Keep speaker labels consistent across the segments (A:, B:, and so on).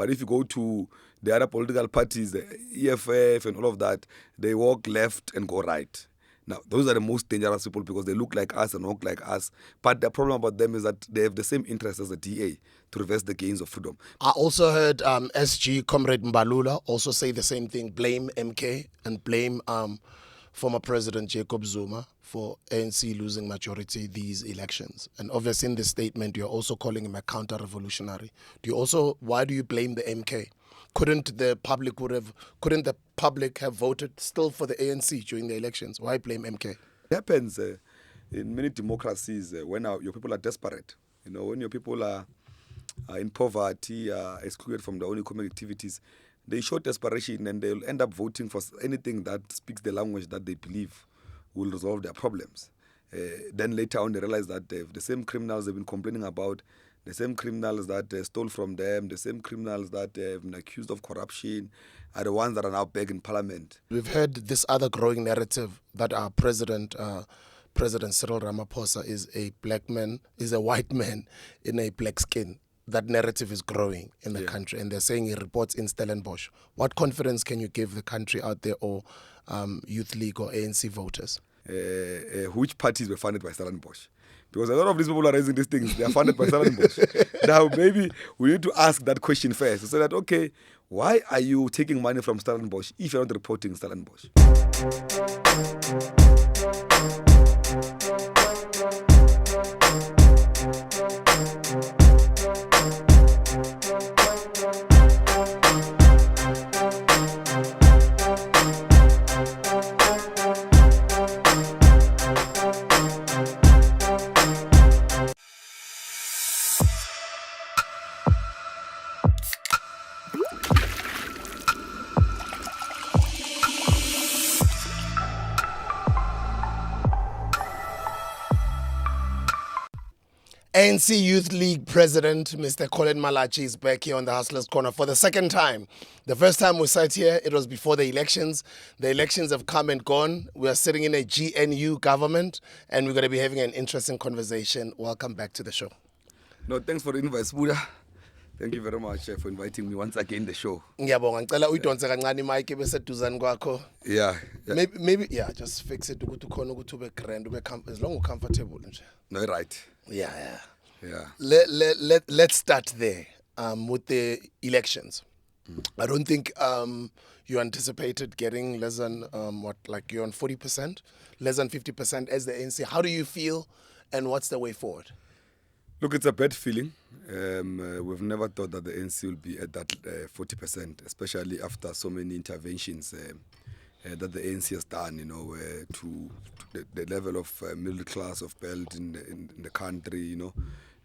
A: But if you go to the other political parties, the EFF and all of that, they walk left and go right. Now, those are the most dangerous people because they look like us and walk like us. But the problem about them is that they have the same interests as the DA to reverse the gains of freedom.
B: I also heard SG Comrade Mbalula also say the same thing, blame MK and blame former President Jacob Zuma for ANC losing majority these elections. And obviously in this statement, you're also calling him a counter-revolutionary. Why do you blame the MK? Couldn't the public have voted still for the ANC during the elections? Why blame MK?
A: It happens in many democracies when your people are desperate. When your people are in poverty, excluded from their own economic activities, they show desperation and they'll end up voting for anything that speaks the language that they believe will resolve their problems. Then later on they realize that the same criminals they've been complaining about, the same criminals that stole from them, the same criminals that have been accused of corruption are the ones that are now back in parliament.
B: We've heard this other growing narrative that our President Cyril Ramaphosa is a white man in a black skin. That narrative is growing in the country, and they're saying he reports in Stellenbosch. What confidence can you give the country out there, or Youth League or ANC voters?
A: Which parties were funded by Stellenbosch? Because a lot of these people are raising these things, they are funded by Stellenbosch. Now, maybe we need to ask that question first. So that, okay, why are you taking money from Stellenbosch if you're not reporting Stellenbosch?
B: ANC Youth League President Mr. COLLEN MALATJIE is back here on the Hustlers Corner for the second time. The first time we sat here, it was before the elections. The elections have come and gone. We are sitting in a GNU government, and we're going to be having an interesting conversation. Welcome back to the show.
A: No, thanks for the invite, Buddha. Thank you very much for inviting me once again the show.
B: Ngiyabonga, ngicela uyidonse kancane mic beseduzane kwakho.
A: Yeah.
B: Maybe just fix it ukuthi khona ukuthi ube grand, as long as comfortable nje.
A: No, right.
B: Yeah.
A: Yeah.
B: Let's start there with the elections. I don't think you anticipated getting less than you're on 40%, less than 50% as the ANC. How do you feel, and what's the way forward?
A: Look, it's a bad feeling. We've never thought that the ANC will be at that 40%, especially after so many interventions that the ANC has done, to the level of middle class of belt in the country,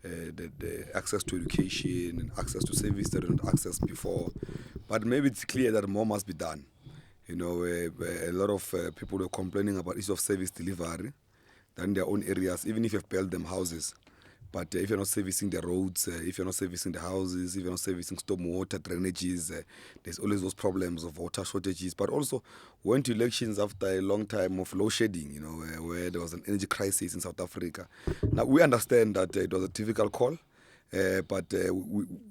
A: the access to education and access to service that didn't access before. But maybe it's clear that more must be done. A lot of people are complaining about issue of service delivery in their own areas, even if you've built them houses. But if you're not servicing the roads, if you're not servicing the houses, if you're not servicing storm water, drainages, there's always those problems of water shortages. But also, we went to elections after a long time of load shedding, where there was an energy crisis in South Africa. Now, we understand that it was a difficult call, but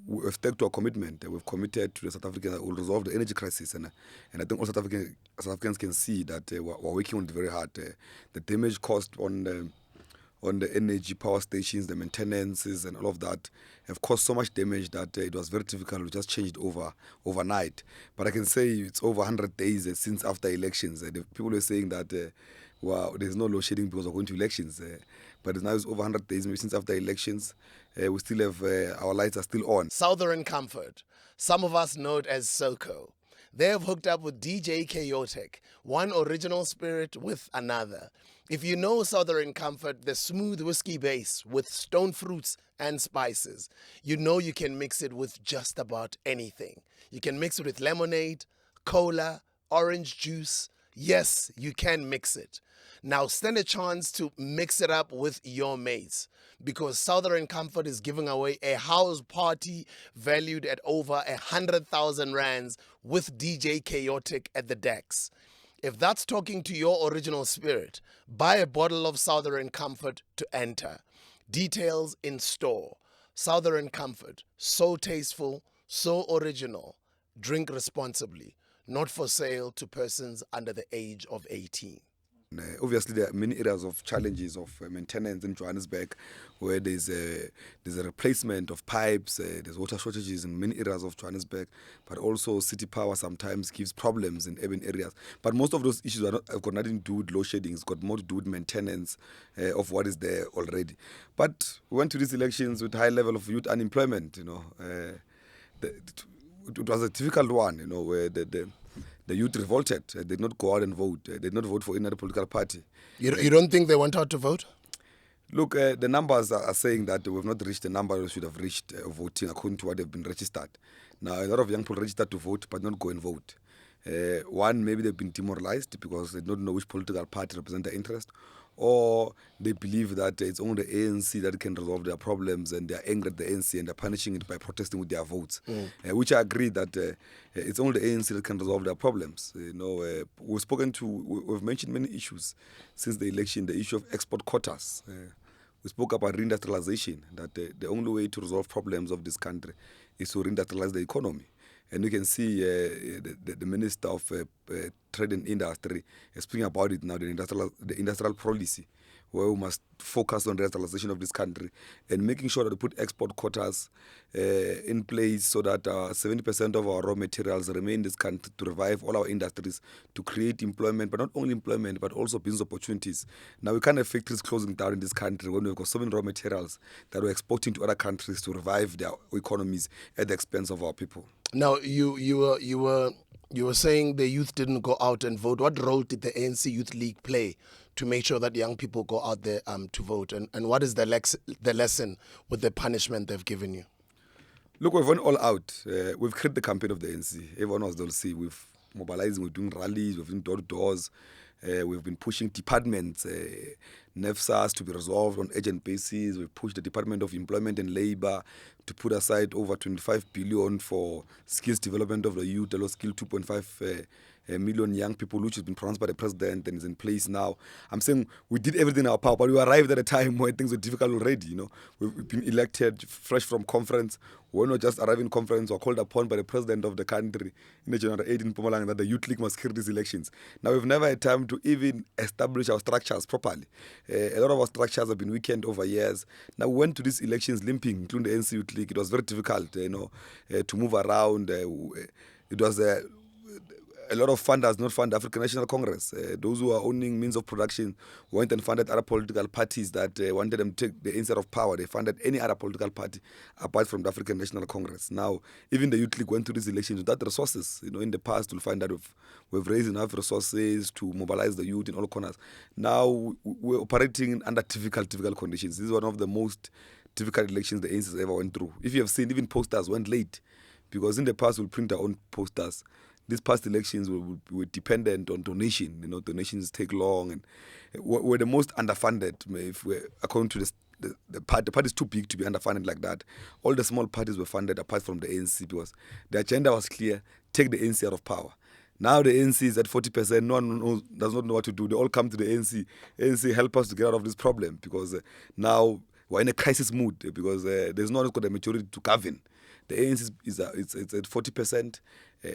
A: we've stuck to our commitment. We've committed to the South Africans that will resolve the energy crisis. And I think all South Africans can see that we're working on it very hard. The damage caused on the energy power stations, the maintenances and all of that have caused so much damage that it was very difficult. We just changed overnight. But I can say it's over 100 days since after elections. The people were saying that there's no load shedding because we're going to elections. But now it's over 100 days maybe since after elections. We still have, our lights are still on.
B: Southern Comfort. Some of us know it as SOCO. They have hooked up with DJ Chaotic, one original spirit with another. If you know Southern Comfort, the smooth whiskey base with stone fruits and spices, you know you can mix it with just about anything. You can mix it with lemonade, cola, orange juice. Yes, you can mix it. Now stand a chance to mix it up with your mates, because Southern Comfort is giving away a house party valued at over 100,000 rands with DJ Chaotic at the decks. If that's talking to your original spirit, buy a bottle of Southern Comfort to enter. Details in store. Southern Comfort, so tasteful, so original, drink responsibly, not for sale to persons under the age of 18.
A: Obviously, there are many areas of challenges of maintenance in Johannesburg, where there's a replacement of pipes, there's water shortages in many areas of Johannesburg, but also city power sometimes gives problems in urban areas. But most of those issues have got nothing to do with load shedding, it's got more to do with maintenance of what is there already. But we went to these elections with high level of youth unemployment, it was a difficult one, where the youth revolted. They did not go out and vote. They did not vote for any other political party.
B: You don't think they went out to vote?
A: Look, the numbers are saying that we've not reached the number we should have reached voting according to what they've been registered. Now, a lot of young people registered to vote but not go and vote. One, maybe they've been demoralized because they don't know which political party represents their interest, or they believe that it's only the ANC that can resolve their problems and they're angry at the ANC and they're punishing it by protesting with their votes, which I agree that it's only the ANC that can resolve their problems. We've mentioned many issues since the election, the issue of export quotas. We spoke about reindustrialization, that the only way to resolve problems of this country is to reindustrialize the economy. And you can see the Minister of Trade and Industry is speaking about it now, the industrial policy, where we must focus on the industrialization of this country and making sure that we put export quotas in place so that 70% of our raw materials remain in this country to revive all our industries, to create employment, but not only employment, but also business opportunities. Now, we can't have factories closing down in this country when we've got so many raw materials that we're exporting to other countries to revive their economies at the expense of our people.
B: Now, you were saying the youth didn't go out and vote. What role did the ANC Youth League play to make sure that young people go out there to vote? And what is the lesson with the punishment they've given you?
A: Look, we've went all out. We've created the campaign of the ANC. Everyone was, they'll see. We've mobilizing, we're doing rallies, we've been door-to-doors. We've been pushing departments, NEFSAs to be resolved on urgent basis. We've pushed the Department of Employment and Labour to put aside over 25 billion for skills development of the youth. The skill 2.5 million young people, which has been pronounced by the president and is in place now. I'm saying we did everything in our power, but we arrived at a time where things were difficult already. We've been elected fresh from conference. We're not just arriving conference or called upon by the president of the country in the General 8 in Mpumalanga that the Youth League must carry these elections. Now, we've never had time to even establish our structures properly. A lot of our structures have been weakened over years. Now, we went to these elections limping, including the ANC Youth League. It was very difficult, to move around. It was a lot of funders not fund African National Congress. Those who are owning means of production went and funded other political parties that wanted them to take the inside of power. They funded any other political party apart from the African National Congress. Now, even the Youth League went through these elections without resources. In the past, you'll find that we've raised enough resources to mobilize the youth in all corners. Now, we're operating under difficult conditions. This is one of the most difficult elections the ANC has ever went through. If you have seen, even posters went late, because in the past, we'll print our own posters. These past elections were dependent on donation. Donations take long, and we're the most underfunded. If we're according to the party is too big to be underfunded like that. All the small parties were funded apart from the ANC because the agenda was clear: take the ANC out of power. Now the ANC is at 40%. No one does not know what to do. They all come to the ANC. ANC help us to get out of this problem because now we're in a crisis mood because there's no one who's got a majority to govern. The ANC is at 40%.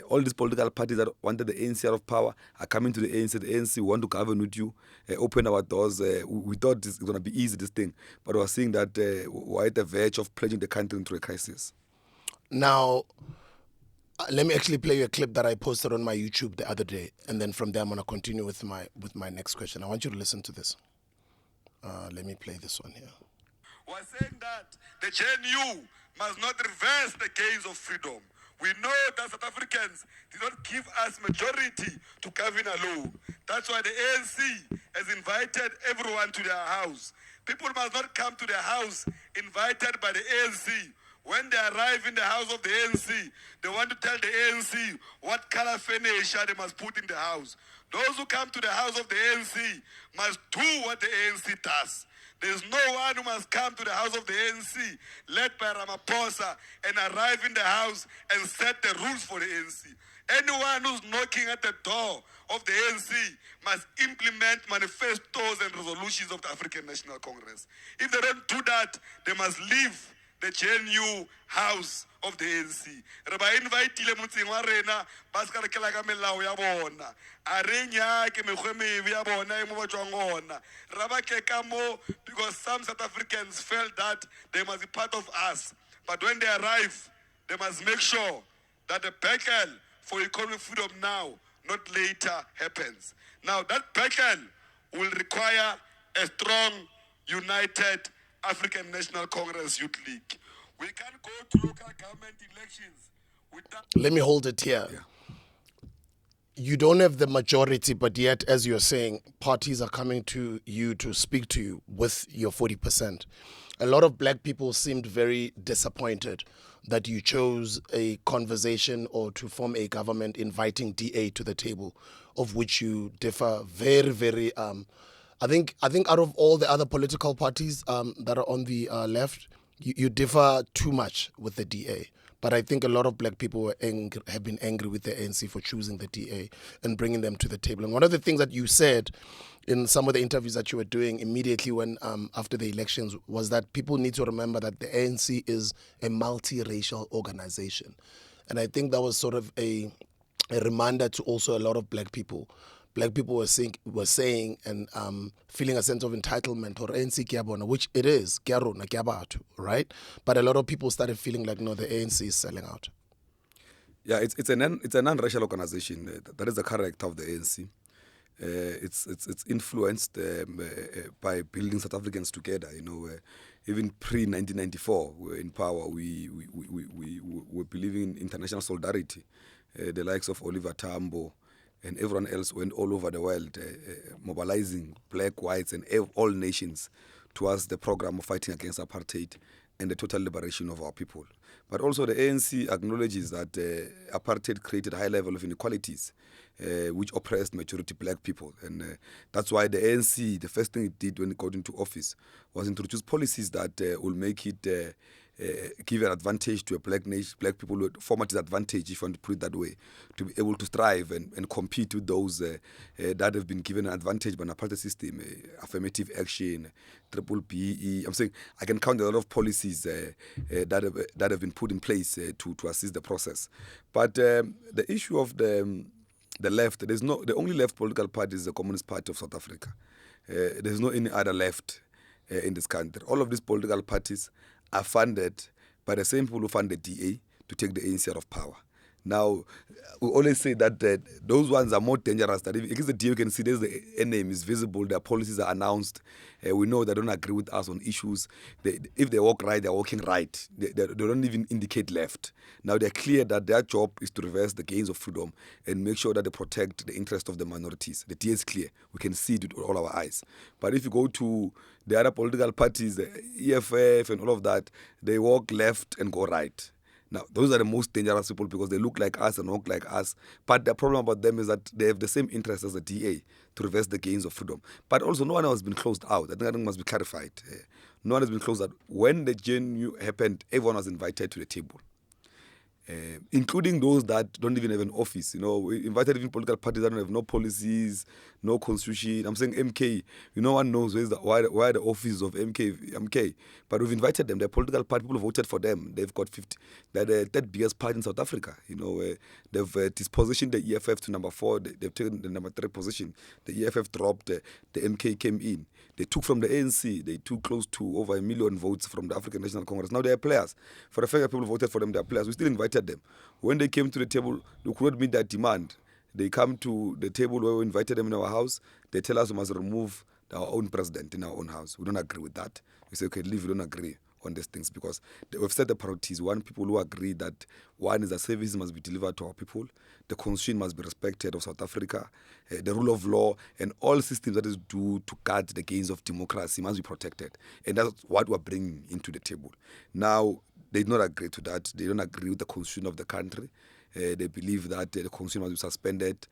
A: All these political parties that wanted the ANC out of power are coming to the ANC. The ANC want to govern with you, open our doors. We thought it's going to be easy, this thing. But we're seeing that we're at the verge of plunging the country into a crisis.
B: Now, let me actually play you a clip that I posted on my YouTube the other day. And then from there, I'm going to continue with my next question. I want you to listen to this. Let me play this one here.
C: Was saying that the JNU must not reverse the gains of freedom. We know that South Africans did not give us majority to govern alone. That's why the ANC has invited everyone to their house. People must not come to their house invited by the ANC. When they arrive in the house of the ANC, they want to tell the ANC what color furniture they must put in the house. Those who come to the house of the ANC must do what the ANC does. There's no one who must come to the house of the ANC, led by Ramaphosa, and arrive in the house and set the rules for the ANC. Anyone who's knocking at the door of the ANC must implement manifestos and resolutions of the African National Congress. If they don't do that, they must leave the GNU house of the ANC. Re ba invite-ile motseng wa rena ba ska re kela ka melao ya bona. A re nyake mekgwa e mebe ya bona e mo ba tswang gona. Ra ba ke ka mo because some South Africans felt that they must be part of us. But when they arrive, they must make sure that the battle for economic freedom now, not later, happens. Now that battle will require a strong, united African National Congress Youth League. We can't go to local government elections without...
B: Let me hold it here. You don't have the majority, but yet, as you're saying, parties are coming to you to speak to you with your 40%. A lot of black people seemed very disappointed that you chose a conversation or to form a government inviting DA to the table, of which you differ very, very... I think out of all the other political parties that are on the left, you differ too much with the DA. But I think a lot of black people have been angry with the ANC for choosing the DA and bringing them to the table. And one of the things that you said in some of the interviews that you were doing immediately when after the elections was that people need to remember that the ANC is a multiracial organization. And I think that was sort of a reminder to also a lot of black people. Black people were saying and feeling a sense of entitlement or ANC kiabona, which it is, kiarona kiabatu, right? But a lot of people started feeling like, no, the ANC is selling out.
A: Yeah, it's a non-racial organization. That is the character of the ANC. It's influenced by building South Africans together. You know, even pre-1994, we were in power. We were believing in international solidarity. The likes of Oliver Tambo and everyone else went all over the world, mobilizing black, whites, and all nations towards the program of fighting against apartheid and the total liberation of our people. But also the ANC acknowledges that apartheid created a high level of inequalities, which oppressed majority black people. And that's why the ANC, the first thing it did when it got into office was introduce policies that will make it give an advantage to a black nation, black people with former disadvantage, if you want to put it that way, to be able to thrive and compete with those that have been given an advantage by an apartheid system, affirmative action, triple BE. I'm saying I can count a lot of policies that have been put in place to assist the process. But the issue of the left, the only left political party is the Communist Party of South Africa. There's no any other left in this country. All of these political parties are funded by the same people who fund the DA to take the ANC out of power. Now, we always say that those ones are more dangerous. That if it's the DA, you can see there's the name is visible, their policies are announced. We know they don't agree with us on issues. If they walk right, they're walking right. They don't even indicate left. Now, they're clear that their job is to reverse the gains of freedom and make sure that they protect the interest of the minorities. The DA is clear. We can see it with all our eyes. But if you go to the other political parties, the EFF and all of that, they walk left and go right. Now, those are the most dangerous people because they look like us and walk like us. But the problem about them is that they have the same interest as the DA to reverse the gains of freedom. But also, no one has been closed out. I think must be clarified. No one has been closed out. When the GNU happened, everyone was invited to the table. Including those that don't even have an office. You know, we invited even political parties that don't have no policies, no constitution. I'm saying MK, no one knows where the office of MK. But we've invited them. They're political party. People voted for them. They've got 50. They're the third biggest party in South Africa. You know, they've dispositioned the EFF to number 4. They've taken the number 3 position. The EFF dropped. The MK came in. They took from the ANC. They took close to over 1 million votes from the African National Congress. Now they are players. For the fact that people voted for them, they are players. We still invited them. When they came to the table, they could not meet that demand. They come to the table where we invited them in our house. They tell us we must remove our own president in our own house. We don't agree with that. We say, okay, leave. We don't agree on these things because we've set the priorities. One, people who agree that one is that services must be delivered to our people. The constitution must be respected of South Africa. The rule of law and all systems that is due to guard the gains of democracy must be protected. And that's what we're bringing into the table. Now, they do not agree to that. They don't agree with the constitution of the country. They believe that the constitution must be suspended.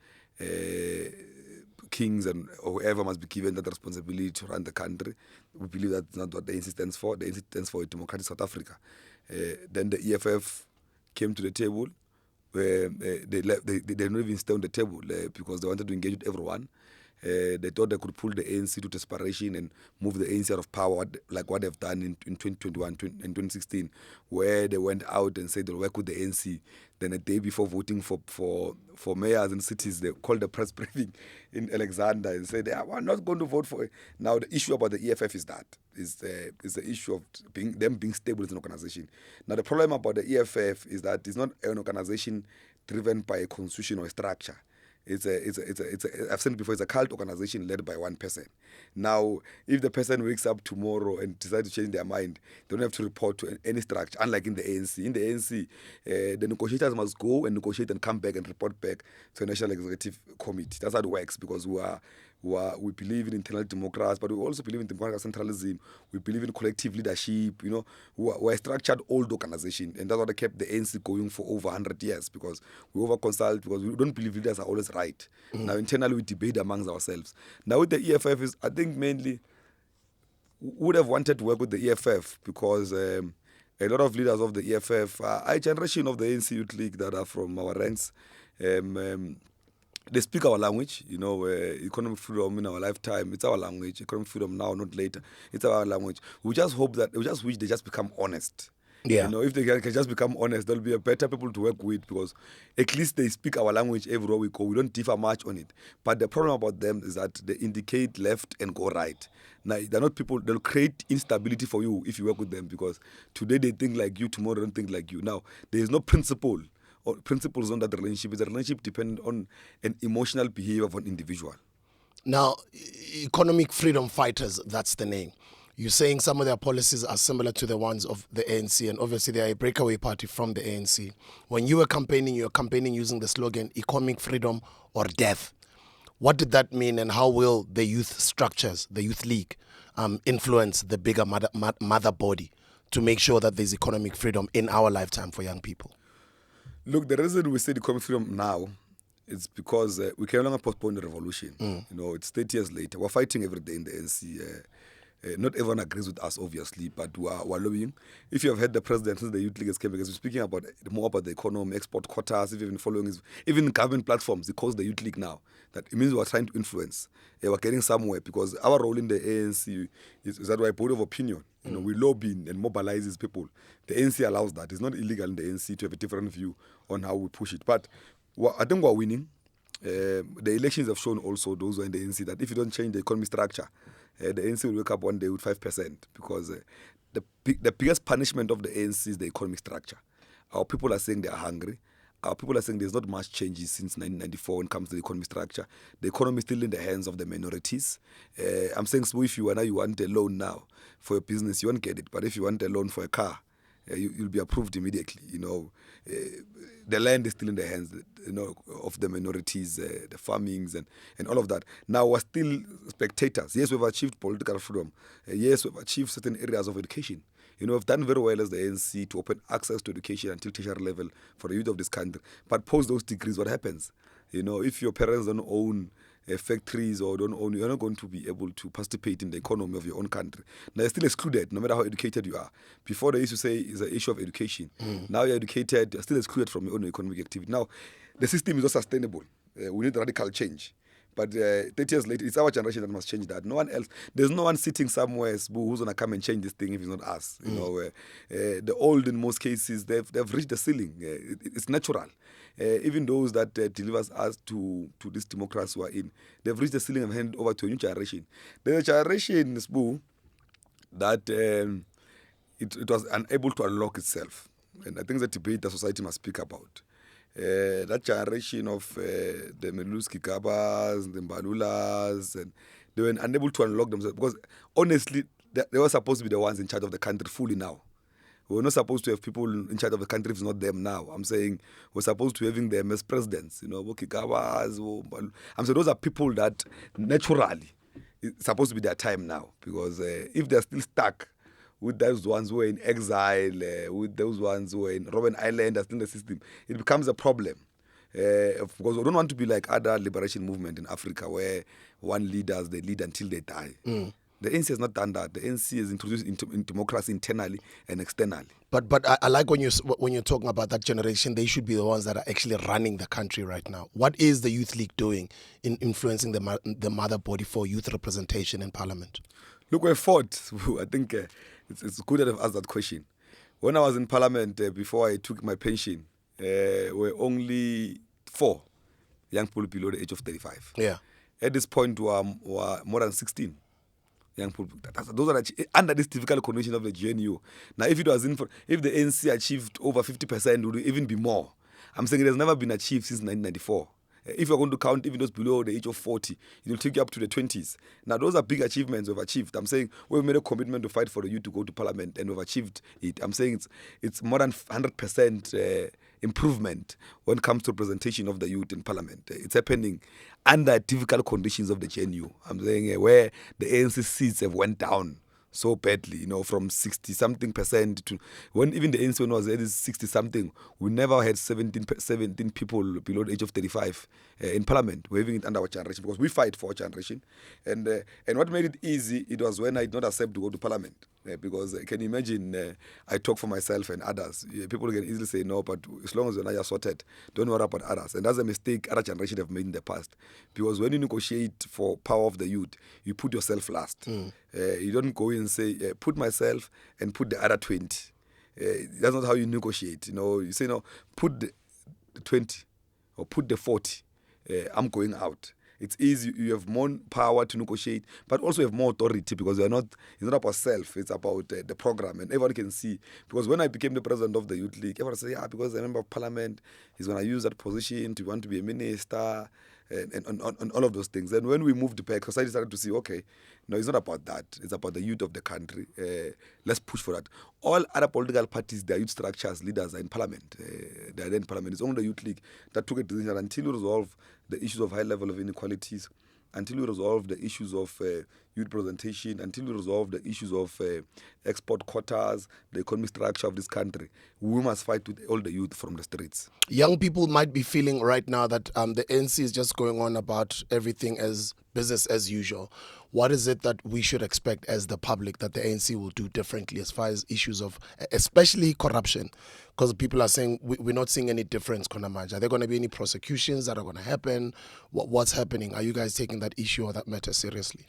A: Kings and whoever must be given that responsibility to run the country. We believe that's not what the ANC stands for. The ANC stands for a democratic South Africa. Then the EFF came to the table. They didn't even stay on the table because they wanted to engage with everyone. They thought they could pull the ANC to desperation and move the ANC out of power, like what they've done in 2021 and 2016, where they went out and said they'll work with the ANC. Then a day before voting for mayors and cities, they called the press briefing in Alexander and said, we're not going to vote for it. Now, the issue about the EFF is the issue of them being stable as an organization. Now, the problem about the EFF is that it's not an organization driven by a constitution or a structure. I've said it before, it's a cult organization led by one person. Now, if the person wakes up tomorrow and decides to change their mind, they don't have to report to any structure, unlike in the ANC. In the ANC, the negotiators must go and negotiate and come back and report back to the National Executive Committee. That's how it works, because we believe in internal democracy, but we also believe in democratic centralism. We believe in collective leadership. We're a structured old organization, and that's what kept the ANC going for over 100 years, because we over-consult, because we don't believe leaders are always right. Now, internally, we debate amongst ourselves. Now, with the EFF, I think mainly would have wanted to work with the EFF, because a lot of leaders of the EFF are a generation of the ANC Youth League that are from our ranks. They speak our language, economic freedom in our lifetime. It's our language. Economic freedom now, not later. It's our language. We just wish they just become honest.
B: Yeah.
A: If they can just become honest, there'll be a better people to work with, because at least they speak our language everywhere we go. We don't differ much on it. But the problem about them is that they indicate left and go right. Now, they're not people, they'll create instability for you if you work with them, because today they think like you, tomorrow they don't think like you. Now, there is no principle or principles on that relationship. It's a relationship dependent on an emotional behavior of an individual.
B: Now, economic freedom fighters, that's the name. You're saying some of their policies are similar to the ones of the ANC, and obviously they are a breakaway party from the ANC. When you were campaigning using the slogan, economic freedom or death. What did that mean, and how will the youth structures, the youth league, influence the bigger mother body to make sure that there's economic freedom in our lifetime for young people?
A: Look, the reason we say economic freedom now is because we can no longer postpone the revolution. It's 30 years later. We're fighting every day in the ANC. Not everyone agrees with us, obviously, but we're lobbying. If you have heard the president since the youth league has came, because we're speaking more about the economy, export quotas, if you've been following even government platforms, he calls the youth league now. That it means we're trying to influence. We're getting somewhere, because our role in the ANC is that we're a body of opinion. We lobby and mobilize these people. The ANC allows that. It's not illegal in the ANC to have a different view on how we push it. But I think we're winning. The elections have shown also, those who are in the ANC, that if you don't change the economic structure, the ANC will wake up one day with 5%, because the biggest punishment of the ANC is the economic structure. Our people are saying they are hungry. Our people are saying there's not much changes since 1994 when it comes to the economic structure. The economy is still in the hands of the minorities. I'm saying, so if you want a loan now for your business, you won't get it. But if you want a loan for a car, you'll be approved immediately. The land is still in the hands, of the minorities, the farmings and all of that. Now we're still spectators. Yes, we've achieved political freedom. Yes, we've achieved certain areas of education. We've done very well as the ANC to open access to education until tertiary level for the youth of this country. But post those degrees, what happens? If your parents don't own factories or don't own, you're not going to be able to participate in the economy of your own country. Now, you're still excluded, no matter how educated you are. Before, they used to say it's an issue of education. Now you're educated, you're still excluded from your own economic activity. Now, the system is not sustainable. We need radical change. But 30 years later, it's our generation that must change that. No one else. There's no one sitting somewhere who's going to come and change this thing if it's not us. The old, in most cases, they've reached the ceiling. It's natural. Even those that delivers us to this democracy we're in, they've reached the ceiling and handed over to a new generation. There's a generation, that it was unable to unlock itself. And I think it's a debate that society must speak about. That generation of the Meluski Gabas, the Mbalulas, and they were unable to unlock themselves, because honestly, they were supposed to be the ones in charge of the country fully now. We're not supposed to have people in charge of the country if it's not them now. I'm saying we're supposed to having them as presidents, Kigabas. I'm saying those are people that naturally it's supposed to be their time now, because if they're still stuck with those ones who are in exile, with those ones who are in Robben Island, that's in the system, it becomes a problem. Because we don't want to be like other liberation movement in Africa where one leaders, they lead until they die. The ANC has not done that. The ANC has introduced in democracy internally and externally.
B: But I like when you're talking about that generation, they should be the ones that are actually running the country right now. What is the Youth League doing in influencing the mother body for youth representation in Parliament?
A: Look, we fought. I think it's good that I've asked that question. When I was in Parliament, before I took my pension, were only 4 young people below the age of 35.
B: Yeah.
A: At this point, were more than 16 young people. Those are under this difficult condition of the GNU. Now, if it was if the ANC achieved over 50%, it would even be more. I'm saying it has never been achieved since 1994. If you're going to count even those below the age of 40, it will take you up to the 20s. Now, those are big achievements we've achieved. I'm saying we've made a commitment to fight for the youth to go to Parliament, and we've achieved it. I'm saying it's more than 100% improvement when it comes to representation of the youth in Parliament. It's happening under difficult conditions of the GNU. I'm saying where the ANC seats have went down so badly, from 60-something% to when even the ANC was at 60-something, we never had 17 people below the age of 35 in Parliament. We're having it under our generation because we fight for our generation. And what made it easy, it was when I did not accept to go to Parliament. Because can you imagine, I talk for myself and others. People can easily say no, but as long as you're not sorted, don't worry about others. And that's a mistake other generations have made in the past. Because when you negotiate for power of the youth, you put yourself last. You don't go in and say, put myself and put the other 20. That's not how you negotiate. You say, no, put the 20 or put the 40. I'm going out. It's easy. You have more power to negotiate, but also you have more authority because it's not about self. It's about the program, and everyone can see. Because when I became the president of the Youth League, everyone said, because a member of Parliament, he's going to use that position to want to be a minister, and all of those things. And when we moved back, society started to see, okay, no, it's not about that. It's about the youth of the country. Let's push for that. All other political parties, their youth structures, leaders are in Parliament. They are in Parliament. It's only the Youth League that took a decision until you resolve the issues of high level of inequalities, until you resolve the issues of youth representation, until you resolve the issues of export quotas, the economic structure of this country, we must fight with all the youth from the streets.
B: Young people might be feeling right now that the ANC is just going on about everything as business as usual. What is it that we should expect as the public that the ANC will do differently as far as issues of, especially corruption? Because people are saying we're not seeing any difference, Konamanja. Are there going to be any prosecutions that are going to happen? What's happening? Are you guys taking that issue or that matter seriously?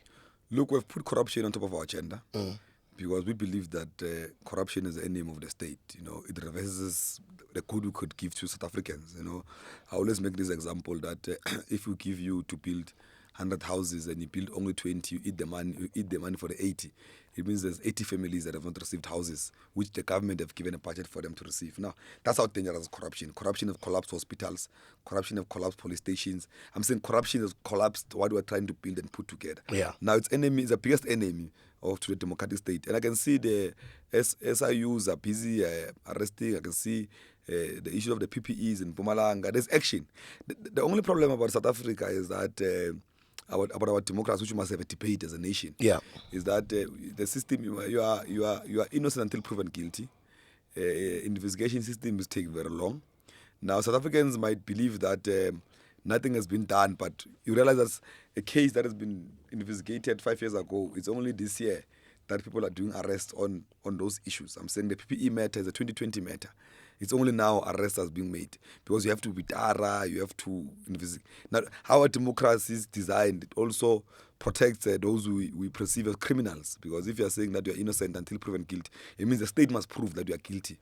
A: Look, we've put corruption on top of our agenda because we believe that corruption is the enemy of the state. It reverses the good we could give to South Africans. I always make this example that if we give you to build 100 houses and you build only 20, you eat the money for the 80. It means there's 80 families that have not received houses, which the government have given a budget for them to receive. Now, that's how dangerous corruption. Corruption has collapsed hospitals. Corruption has collapsed police stations. I'm saying corruption has collapsed what we're trying to build and put together.
B: Yeah.
A: Now, it's the biggest enemy to the democratic state. And I can see the SIUs are busy arresting. I can see the issue of the PPEs in Mpumalanga. There's action. The only problem about South Africa is that about our democracy, which we must have a debate as a nation, is that the system, you are innocent until proven guilty. Investigation systems take very long. Now, South Africans might believe that nothing has been done, but you realize that's a case that has been investigated 5 years ago. It's only this year that people are doing arrests on those issues. I'm saying the PPE matter is a 2020 matter. It's only now arrests are being made because you have to be thorough, you have to investigate. Now, how our democracy is designed, it also protects those we perceive as criminals. Because if you are saying that you are innocent until proven guilty, it means the state must prove that you are guilty.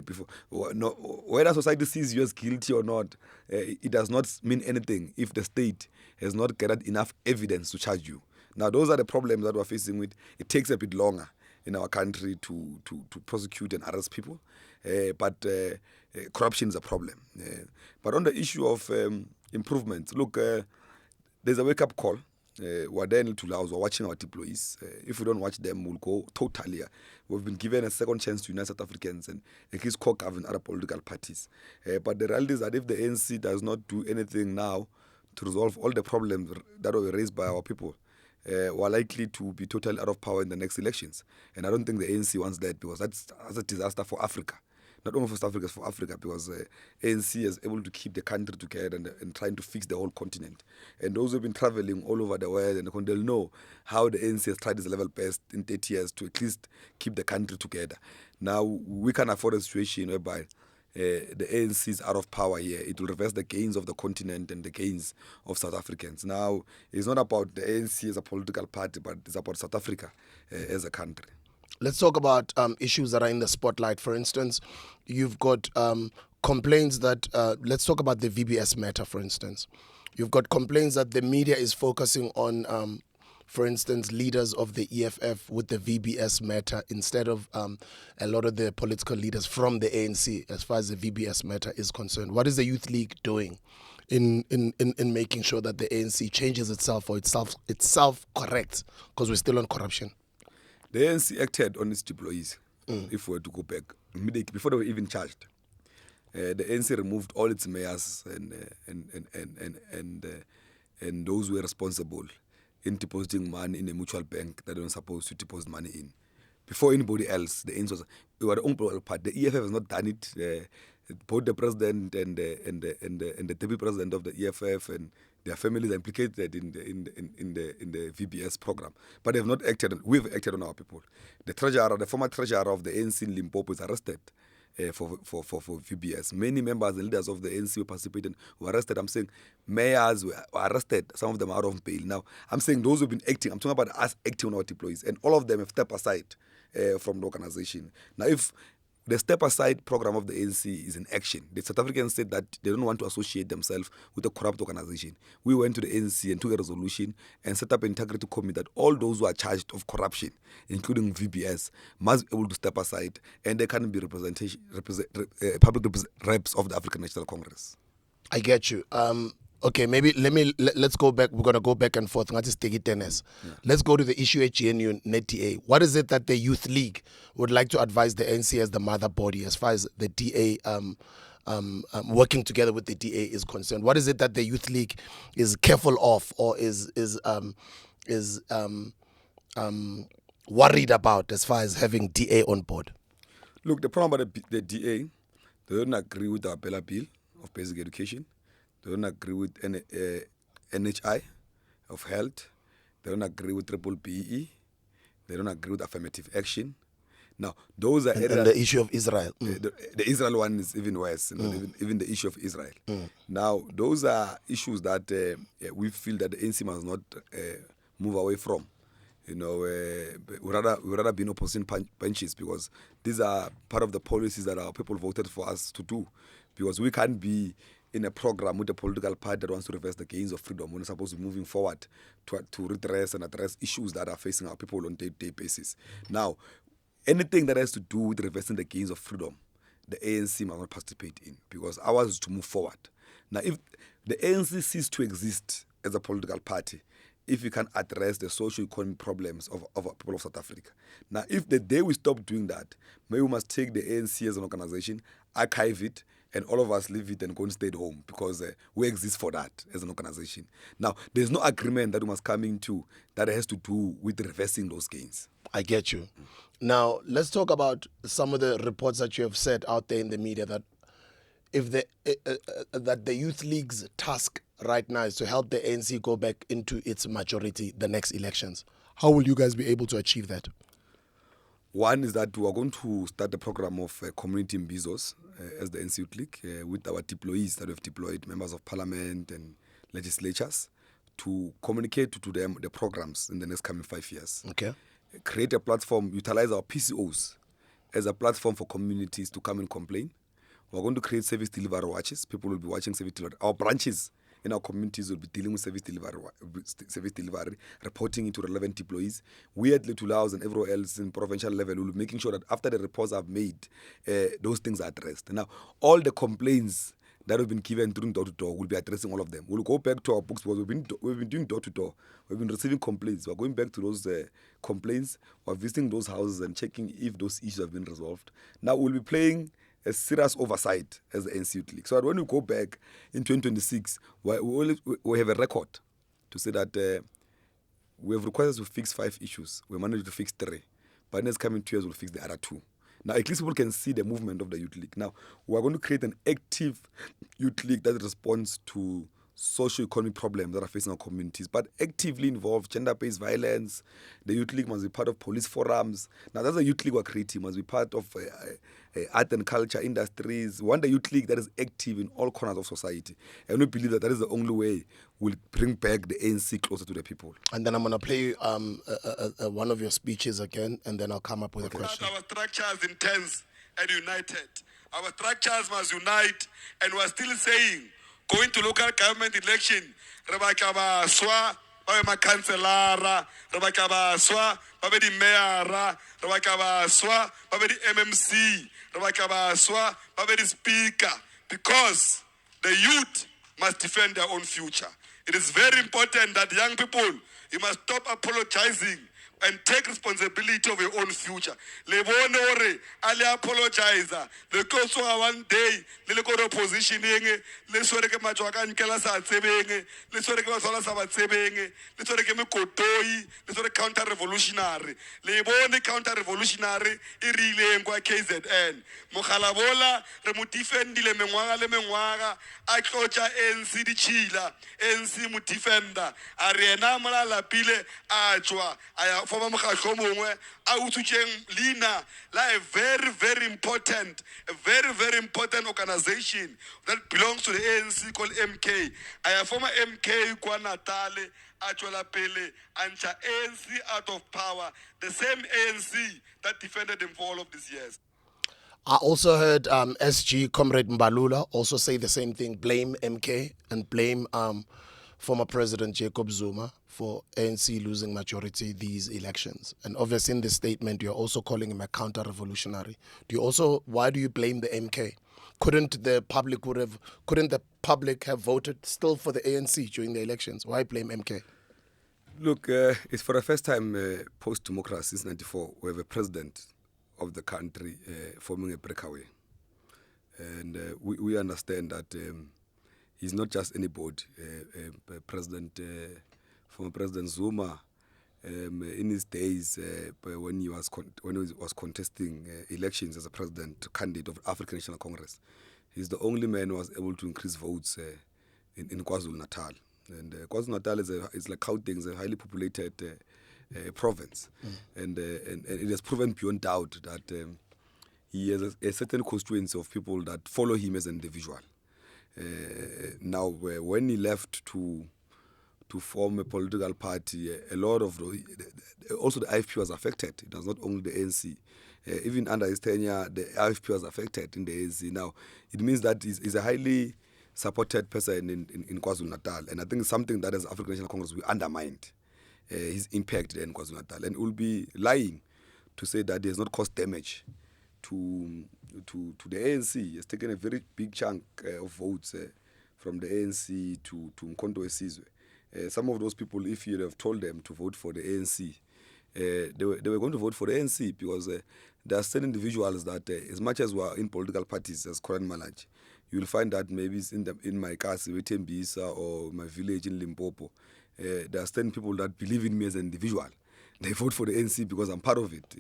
A: Before, whether society sees you as guilty or not, it does not mean anything if the state has not gathered enough evidence to charge you. Now, those are the problems that we're facing with. It takes a bit longer in our country to prosecute and arrest people. But corruption is a problem. But on the issue of improvements, look, there's a wake-up call. We're there in Tulaus, we're watching our deployees. If we don't watch them, we'll go totally. We've been given a second chance to unite South Africans and at least co-govern other political parties. But the reality is that if the ANC does not do anything now to resolve all the problems that were raised by our people, we're likely to be totally out of power in the next elections. And I don't think the ANC wants that because that's a disaster for Africa. not only for South Africa, it's for Africa, because ANC is able to keep the country together and trying to fix the whole continent. And those who've been traveling all over the world, and they'll know how the ANC has tried its level best in 30 years to at least keep the country together. Now, we can afford a situation whereby the ANC is out of power here. It will reverse the gains of the continent and the gains of South Africans. Now, it's not about the ANC as a political party, but it's about South Africa as a country.
B: Let's talk about issues that are in the spotlight. For instance, you've got complaints that, let's talk about the VBS matter, for instance. You've got complaints that the media is focusing on, for instance, leaders of the EFF with the VBS matter instead of a lot of the political leaders from the ANC as far as the VBS matter is concerned. What is the Youth League doing in making sure that the ANC changes itself or itself corrects, because we're still on corruption?
A: The ANC acted on its deployees, if we were to go back, immediately before they were even charged. The ANC removed all its mayors and those who were responsible in depositing money in a mutual bank that they weren't supposed to deposit money in. Before anybody else, the ANC we were the only political party. The EFF has not done it. Both the president and the deputy president of the EFF and their families are implicated in the VBS program, but they have not acted. We've acted on our people. The former treasurer of the ANC in Limpopo is arrested for VBS. Many members and leaders of the ANC who participated were arrested. I'm saying mayors were arrested. Some of them are out of bail. Now, I'm saying those who've been acting. I'm talking about us acting on our deployees, and all of them have stepped aside from the organization. Now, if the step-aside program of the ANC is in action, the South Africans said that they don't want to associate themselves with a corrupt organization. We went to the ANC and took a resolution and set up an integrity committee that all those who are charged of corruption, including VBS, must be able to step aside, and they can be public reps of the African National Congress.
B: I get you. Okay, maybe let's go back. We're gonna go back and forth. Let's take it tennis. Let's go to the issue at GNU NetDA. What is it that the Youth League would like to advise the ANC as the mother body as far as the DA working together with the DA is concerned? What is it that the Youth League is careful of or is worried about as far as having DA on board?
A: Look, the problem about the DA, they don't agree with the Bella Bill of basic education. They don't agree with NHI of health. They don't agree with triple BE. They don't agree with affirmative action. Now, those are...
B: And the issue of Israel.
A: The Israel one is even worse, even the issue of Israel. Now, those are issues that we feel that the ANC must not move away from. You know, we'd rather be in opposition benches, because these are part of the policies that our people voted for us to do. Because we can't be in a program with a political party that wants to reverse the gains of freedom. We're supposed to be moving forward to redress and address issues that are facing our people on a day-to-day basis. Now, anything that has to do with reversing the gains of freedom, the ANC must not participate in, because ours is to move forward. Now, if the ANC ceases to exist as a political party, if we can address the socio-economic problems of our people of South Africa. Now, if the day we stop doing that, maybe we must take the ANC as an organization, archive it, and all of us leave it and go and stay at home, because we exist for that as an organization. Now, there's no agreement that we must come into that has to do with reversing those gains.
B: I get you. Now, let's talk about some of the reports that you have said out there in the media that if that the Youth League's task right now is to help the ANC go back into its majority the next elections. How will you guys be able to achieve that?
A: One is that we are going to start a program of community imbizos as the ANC Youth League with our deployees that we have deployed, members of parliament and legislatures, to communicate to them the programs in the next coming 5 years.
B: Okay.
A: Create a platform, utilize our PCOs as a platform for communities to come and complain. We're going to create service delivery watches. People will be watching service delivery. Our branches in our communities will be dealing with service delivery, reporting into relevant deployees. We at Little House and everywhere else in provincial level will be making sure that after the reports are made, those things are addressed. Now, all the complaints that have been given during door-to-door, we'll be addressing all of them. We'll go back to our books, because we've been doing door-to-door. We've been receiving complaints. We're going back to those complaints. We're visiting those houses and checking if those issues have been resolved. Now, we'll be playing a serious oversight as the ANC Youth League. So that when we go back in 2026, we have a record to say that we have requested to fix 5 issues. We managed to fix 3. But in the next coming 2 years, we'll fix the other 2. Now, at least people can see the movement of the youth league. Now, we are going to create an active youth league that responds to socio-economic problems that are facing our communities, but actively involve gender-based violence. The youth league must be part of police forums. Now, that's a youth league we're creating, must be part of art and culture industries. We want a youth league that is active in all corners of society. And we believe that that is the only way we'll bring back the ANC closer to the people.
B: And then I'm going to play one of your speeches again, and then I'll come up with a question.
C: Our structures intense and united. Our structures must unite, and we're still saying, going to local government election, Rebecca Baswa, Baba Cancelara, Rebecca Baswa, Baba di Mayor, Rebecca Baswa, Baba di MMC, Rebecca Baswa, Baba di Speaker, because the youth must defend their own future. It is very important that young people, you must stop apologizing and take responsibility of your own future. Le bone hore ale apologize. Le go so one day le go positioning le sore ke matwa ka nkela sa tsebeng le sore ke bathola sa ba tsebeng le sore ke mekotoi le sore counter revolutionary le bone counter revolutionary e rile ngwa KZN mogala bola re mo defendile mengwaga le mengwaga a tlotsa ANC di chila ANC mo defender a rena molala pile a tswa a former mokgatlo mongwe a utswitseng lina la a very important organization that belongs to the ANC called MK. I former MK kwa Natale a tswela pele antsha ANC out of power, the same ANC that defended him for all of these years.
B: I also heard SG Comrade Mbalula also say the same thing, blame MK and blame former President Jacob Zuma for ANC losing majority these elections. And obviously in this statement, you're also calling him a counter-revolutionary. Why do you blame the MK? Couldn't the public have voted still for the ANC during the elections? Why blame MK?
A: Look, it's for the first time post-democracy since 1994, we have a president of the country forming a breakaway. And we understand that he's not just anybody. Former President Zuma, in his days when he was contesting elections as a president candidate of African National Congress, he's the only man who was able to increase votes in KwaZulu-Natal. And KwaZulu-Natal is like Gauteng, is a highly populated province, and it has proven beyond doubt that he has a certain constituency of people that follow him as an individual. Now, when he left to form a political party, a lot of also the IFP was affected. It was not only the ANC. Even under his tenure, the IFP was affected in the ANC. Now, it means that he's a highly supported person in KwaZulu-Natal, and I think it's something that as African National Congress we undermined his impact in KwaZulu-Natal, and we'll be lying to say that he has not caused damage to the ANC. He has taken a very big chunk of votes from the ANC to Mkhonto Wesizwe. Some of those people, if you have told them to vote for the ANC, they were going to vote for the ANC because there are certain individuals that, as much as we are in political parties as COLLEN MALATJIE, you'll find that maybe it's in my Kasi, Wetembisa, or my village in Limpopo, there are certain people that believe in me as an individual. They vote for the ANC because I'm part of it,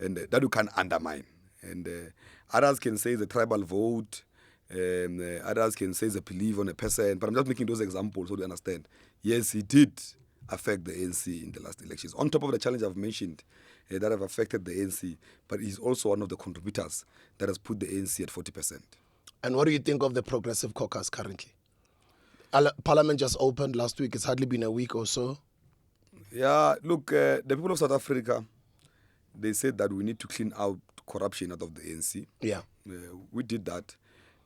A: and that you can't undermine. And others can say the tribal vote, others can say the belief on a person, but I'm just making those examples so they understand. Yes, it did affect the ANC in the last elections. On top of the challenge I've mentioned that have affected the ANC, but he's also one of the contributors that has put the ANC at 40%.
B: And what do you think of the Progressive Caucus currently? Parliament just opened last week. It's hardly been a week or so.
A: Yeah, look, the people of South Africa, they said that we need to clean out corruption out of the ANC.
B: Yeah.
A: We did that.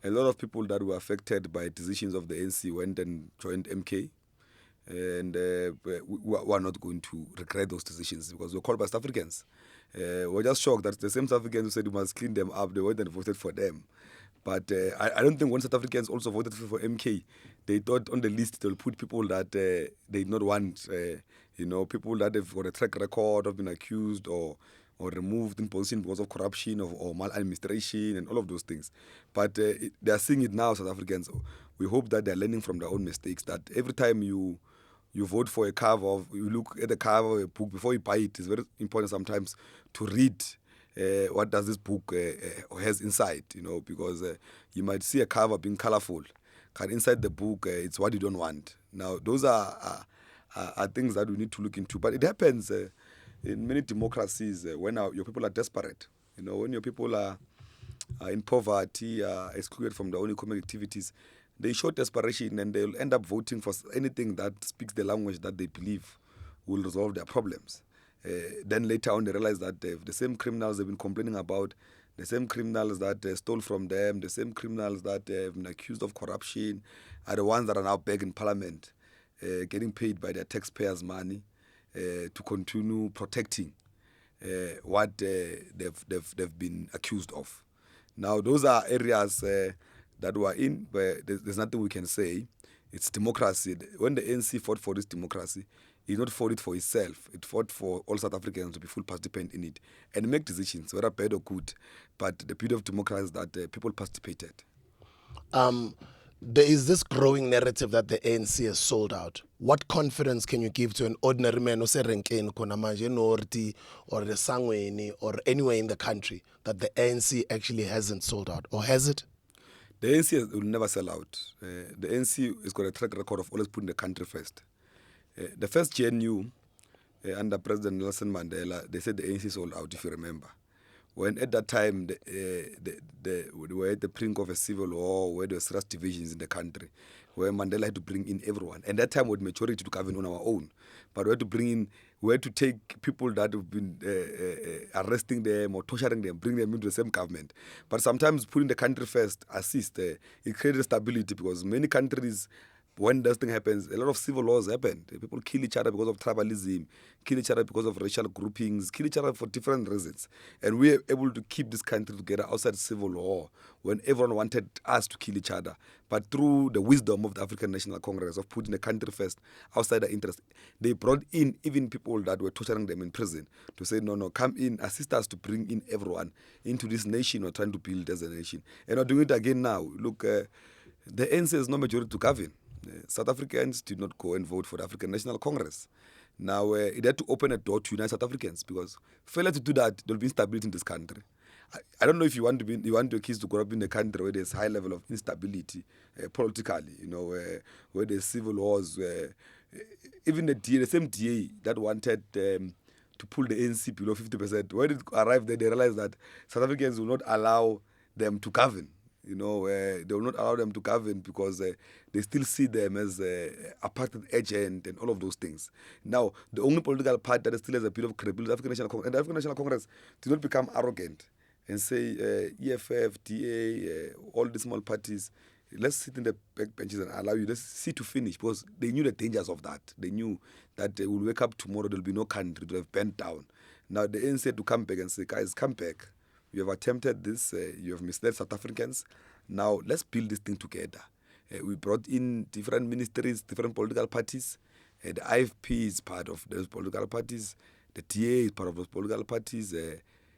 A: A lot of people that were affected by decisions of the ANC went and joined MK. And we are not going to regret those decisions because we're called by South Africans. We're just shocked that the same South Africans who said we must clean them up, they went and voted for them. But I don't think when South Africans also voted for MK, they thought on the list they'll put people that they did not want, people that have got a track record of being accused or removed in position because of corruption or maladministration and all of those things. But they are seeing it now, South Africans. We hope that they're learning from their own mistakes, that every time you vote for a cover you look at the cover of a book before you buy it. It's very important sometimes to read what does this book has inside, because you might see a cover being colorful, but inside the book, it's what you don't want. Now, those are things that we need to look into. But it happens in many democracies when your people are desperate. When your people are in poverty, excluded from their own economic activities, they show desperation and they'll end up voting for anything that speaks the language that they believe will resolve their problems. Then later on they realize that the same criminals they've been complaining about, the same criminals that stole from them, the same criminals that have been accused of corruption are the ones that are now back in parliament, getting paid by their taxpayers' money to continue protecting what they've been accused of. Now, those are areas that we're in where there's nothing we can say. It's democracy. When the ANC fought for this democracy, it not fought it for itself. It fought for all South Africans to be full participant in it and make decisions, whether bad or good. But the beauty of democracy is that people participated.
B: There is this growing narrative that the ANC has sold out. What confidence can you give to an ordinary man who say Renkeni, Konamanje, Norti, or the Sangweni, or anywhere in the country that the ANC actually hasn't sold out, or has it?
A: The ANC will never sell out. The ANC has got a track record of always putting the country first. The first GNU under President Nelson Mandela, they said the ANC sold out, if you remember. When at that time we were at the brink of a civil war, where there were serious divisions in the country, where Mandela had to bring in everyone. And that time we had majority to govern on our own. But we had to take people that have been arresting them or torturing them, bring them into the same government. But sometimes putting the country first assists. It created stability because many countries, when this thing happens, a lot of civil wars happen. People kill each other because of tribalism, kill each other because of racial groupings, kill each other for different reasons. And we are able to keep this country together outside civil war when everyone wanted us to kill each other. But through the wisdom of the African National Congress of putting the country first outside their interest, they brought in even people that were torturing them in prison to say, no, come in, assist us to bring in everyone into this nation we're trying to build as a nation. And we're doing it again now. Look, the ANC is no majority to govern. South Africans did not go and vote for the African National Congress. Now, it had to open a door to unite South Africans because failure to do that, there'll be instability in this country. I don't know if you want your kids to grow up in a country where there's high level of instability politically, where there's civil wars, even the same DA that wanted to pull the ANC below 50%, when it arrived there, they realized that South Africans will not allow them to govern. They will not allow them to govern because they still see them as apartheid agent and all of those things. Now, the only political party that still has a bit of credibility, the African National Congress, and the African National Congress did not become arrogant and say EFF, DA, all the small parties, let's sit in the back benches and allow you, let's see to finish, because they knew the dangers of that. They knew that they will wake up tomorrow, there will be no country, they will have bent down. Now, the ANC had to come back and say, guys, come back. You have attempted this, you have misled South Africans. Now, let's build this thing together. We brought in different ministries, different political parties. The IFP is part of those political parties. The TA is part of those political parties.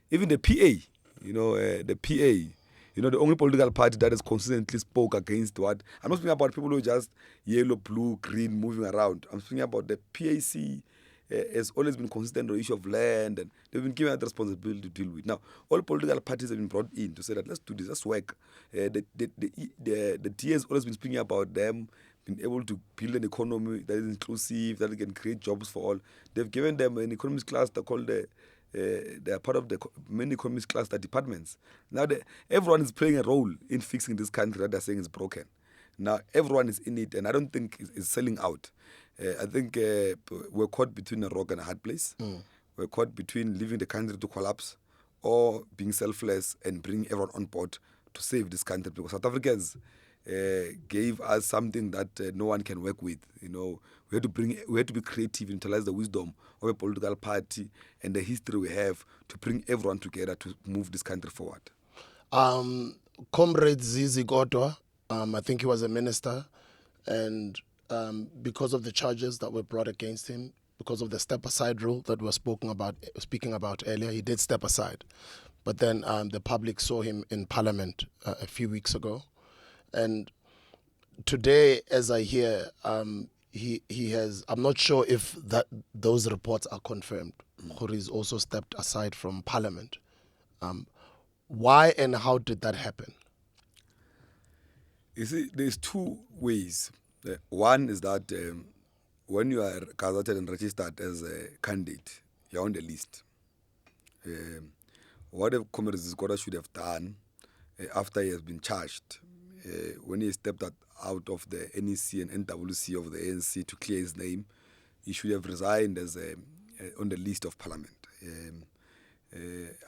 A: Even the PA, the PA, the only political party that has consistently spoke against what. I'm not speaking about people who are just yellow, blue, green, moving around. I'm speaking about the PAC. Has always been consistent on the issue of land, and they've been given that responsibility to deal with. Now, all political parties have been brought in to say that let's do this, let's work. The DA has always been speaking about them being able to build an economy that is inclusive, that can create jobs for all. They've given them an economics cluster called they are part of the many economics cluster departments. Now, everyone is playing a role in fixing this country that they're saying is broken. Now, everyone is in it, and I don't think it's selling out. I think we're caught between a rock and a hard place. We're caught between leaving the country to collapse or being selfless and bringing everyone on board to save this country. Because South Africans gave us something that no one can work with. We had to be creative, utilize the wisdom of a political party and the history we have to bring everyone together to move this country forward.
B: Comrade Zizi Godwa, I think he was a minister, and because of the charges that were brought against him, because of the step-aside rule that we were speaking about earlier, he did step aside. But then the public saw him in Parliament a few weeks ago. And today, as I hear, he has, I'm not sure if those reports are confirmed, or he's also stepped aside from Parliament. Why and how did that happen?
A: You see, there's two ways. One is that when you are gazetted and registered as a candidate, you're on the list. What the Comrade Zikora should have done after he has been charged, when he stepped out of the NEC and NWC of the ANC to clear his name, he should have resigned as on the list of Parliament.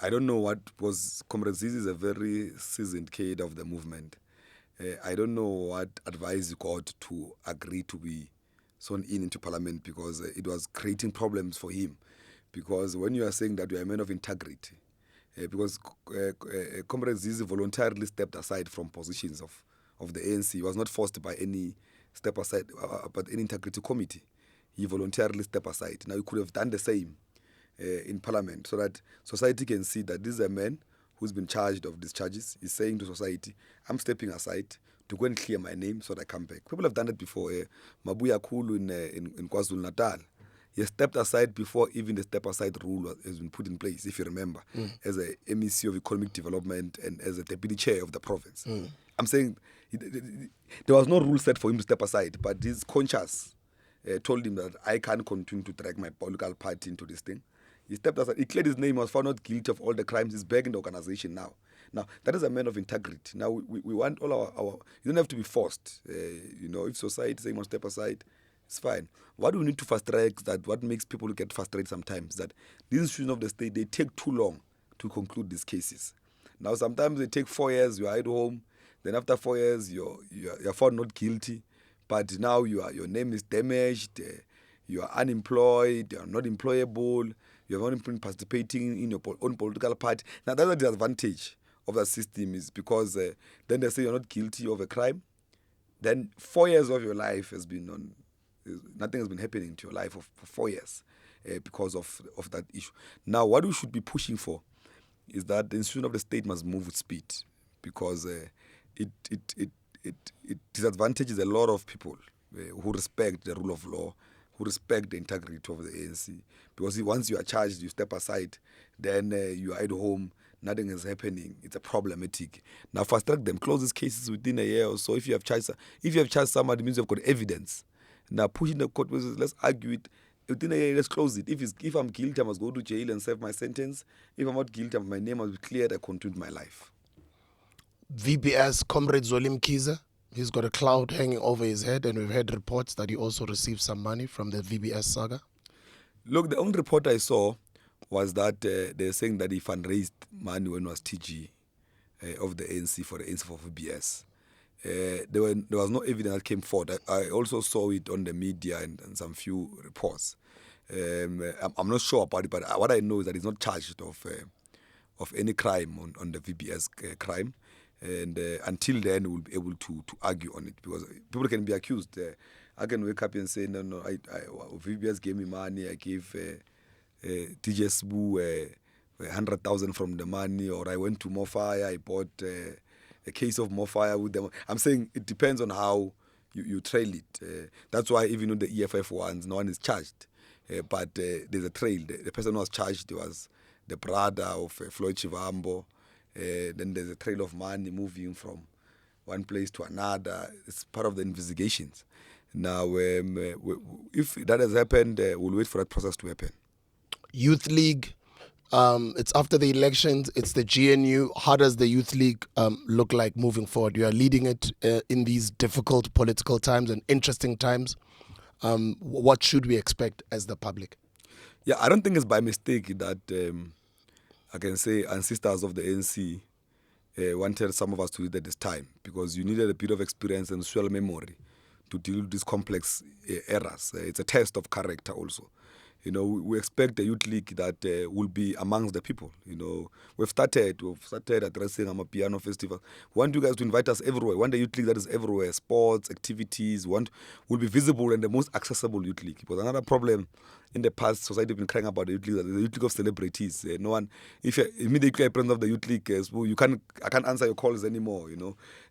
A: I don't know what was. Comrade Zizi is a very seasoned cadre of the movement. I don't know what advice he got to agree to be sworn into Parliament, because it was creating problems for him. Because when you are saying that you are a man of integrity, because Comrade Zizi voluntarily stepped aside from positions of the ANC. He was not forced by any step aside, but any integrity committee. He voluntarily stepped aside. Now he could have done the same in Parliament, so that society can see that this is a man who's been charged of these charges. He's saying to society, I'm stepping aside to go and clear my name so that I come back. People have done it before. Mabuya Kulu in KwaZulu-Natal. He stepped aside before even the step-aside rule has been put in place, if you remember, as a MEC of Economic Development and as a deputy chair of the province. I'm saying there was no rule set for him to step aside, but his conscience told him that I can't continue to drag my political party into this thing. He stepped aside. He cleared his name, was found not guilty of all the crimes. He's back in the organization now. Now, that is a man of integrity. Now, we want all our you don't have to be forced. If society saying must step aside, it's fine. What we need to fast track, that what makes people get frustrated sometimes, that these institutions of the state, they take too long to conclude these cases. Now, sometimes they take 4 years, you are at home, then after 4 years, you're found not guilty, but now your name is damaged, you are unemployed, you are not employable, you have not been participating in your own political party. Now, that's the disadvantage of that system, is because then they say you're not guilty of a crime, then 4 years of your life has been on. Nothing has been happening to your life for 4 years because of that issue. Now, what we should be pushing for is that the institution of the state must move with speed, because it disadvantages a lot of people who respect the rule of law, who respect the integrity of the ANC. Because once you are charged, you step aside, then you are at home, nothing is happening. It's a problematic. Now, fast track them, close these cases within a year or so. If you have charged somebody, it means you've got evidence. Now, pushing the court process, let's argue it. Within a year, let's close it. If I'm guilty, I must go to jail and serve my sentence. If I'm not guilty, my name must be cleared. I continue my life.
B: VBS Comrade Zolim Kiza, he's got a cloud hanging over his head, and we've heard reports that he also received some money from the VBS saga.
A: Look, the only report I saw was that they're saying that he fundraised money when it was TG of the ANC for VBS. There was no evidence that came forward. I also saw it on the media and some few reports. I'm not sure about it, but what I know is that he's not charged of any crime on the VBS crime. And until then, we'll be able to argue on it, because people can be accused. I can wake up and say, no, VBS gave me money. I gave DJ Sbu 100,000 from the money, or I went to Mofire, I bought a case of Mofire with them. I'm saying it depends on how you trail it. That's why even on the EFF ones, no one is charged. But there's a trail. The person who was charged was the brother of Floyd Chivambo. Then there's a trail of money moving from one place to another. It's part of the investigations. Now, if that has happened, we'll wait for that process to happen.
B: Youth League, it's after the elections, it's the GNU. How does the Youth League look like moving forward? You are leading it in these difficult political times and interesting times. What should we expect as the public?
A: Yeah, I don't think it's by mistake that I can say ancestors of the ANC wanted some of us to lead at this time, because you needed a bit of experience and social memory to deal with these complex errors. It's a test of character also. We expect the Youth League that will be amongst the people. We've started addressing Amapiano Festival. We want you guys to invite us everywhere. We want the Youth League that is everywhere. Sports, activities, will be visible and the most accessible Youth League. Because another problem in the past, society have been crying about the youth league, the youth league of celebrities. No one, if you're immediately president of the youth league, I can't answer your calls anymore.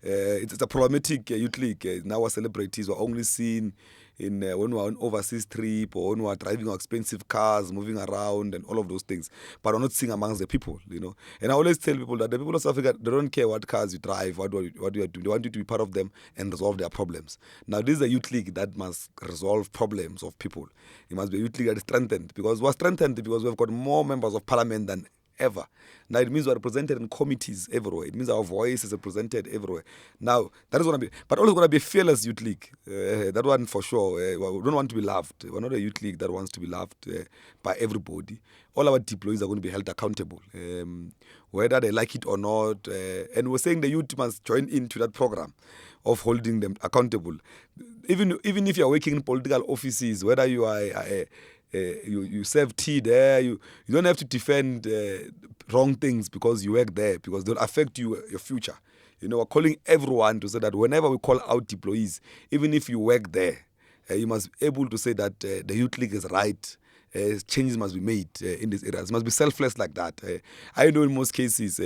A: It's a problematic youth league. Now our celebrities were only seen in when we are on overseas trip or when we are driving our expensive cars, moving around and all of those things. But we're not seeing amongst the people, And I always tell people that the people of South Africa, they don't care what cars you drive, what you are doing. They want you to be part of them and resolve their problems. Now, this is a youth league that must resolve problems of people. It must be a youth league that is strengthened because we're strengthened because we've got more members of parliament than ever. Now it means we're represented in committees everywhere. It means our voice is represented everywhere. Now that is going to be, but also going to be a fearless youth league. That one for sure. We don't want to be loved. We're not a youth league that wants to be loved by everybody. All our deployees are going to be held accountable, whether they like it or not. And we're saying the youth must join into that program of holding them accountable. Even if you're working in political offices, whether you are you serve tea there, you don't have to defend wrong things because you work there, because they'll affect your future. We're calling everyone to say that whenever we call out employees, even if you work there, you must be able to say that the youth league is right. Changes must be made in these areas. It must be selfless like that. I know in most cases,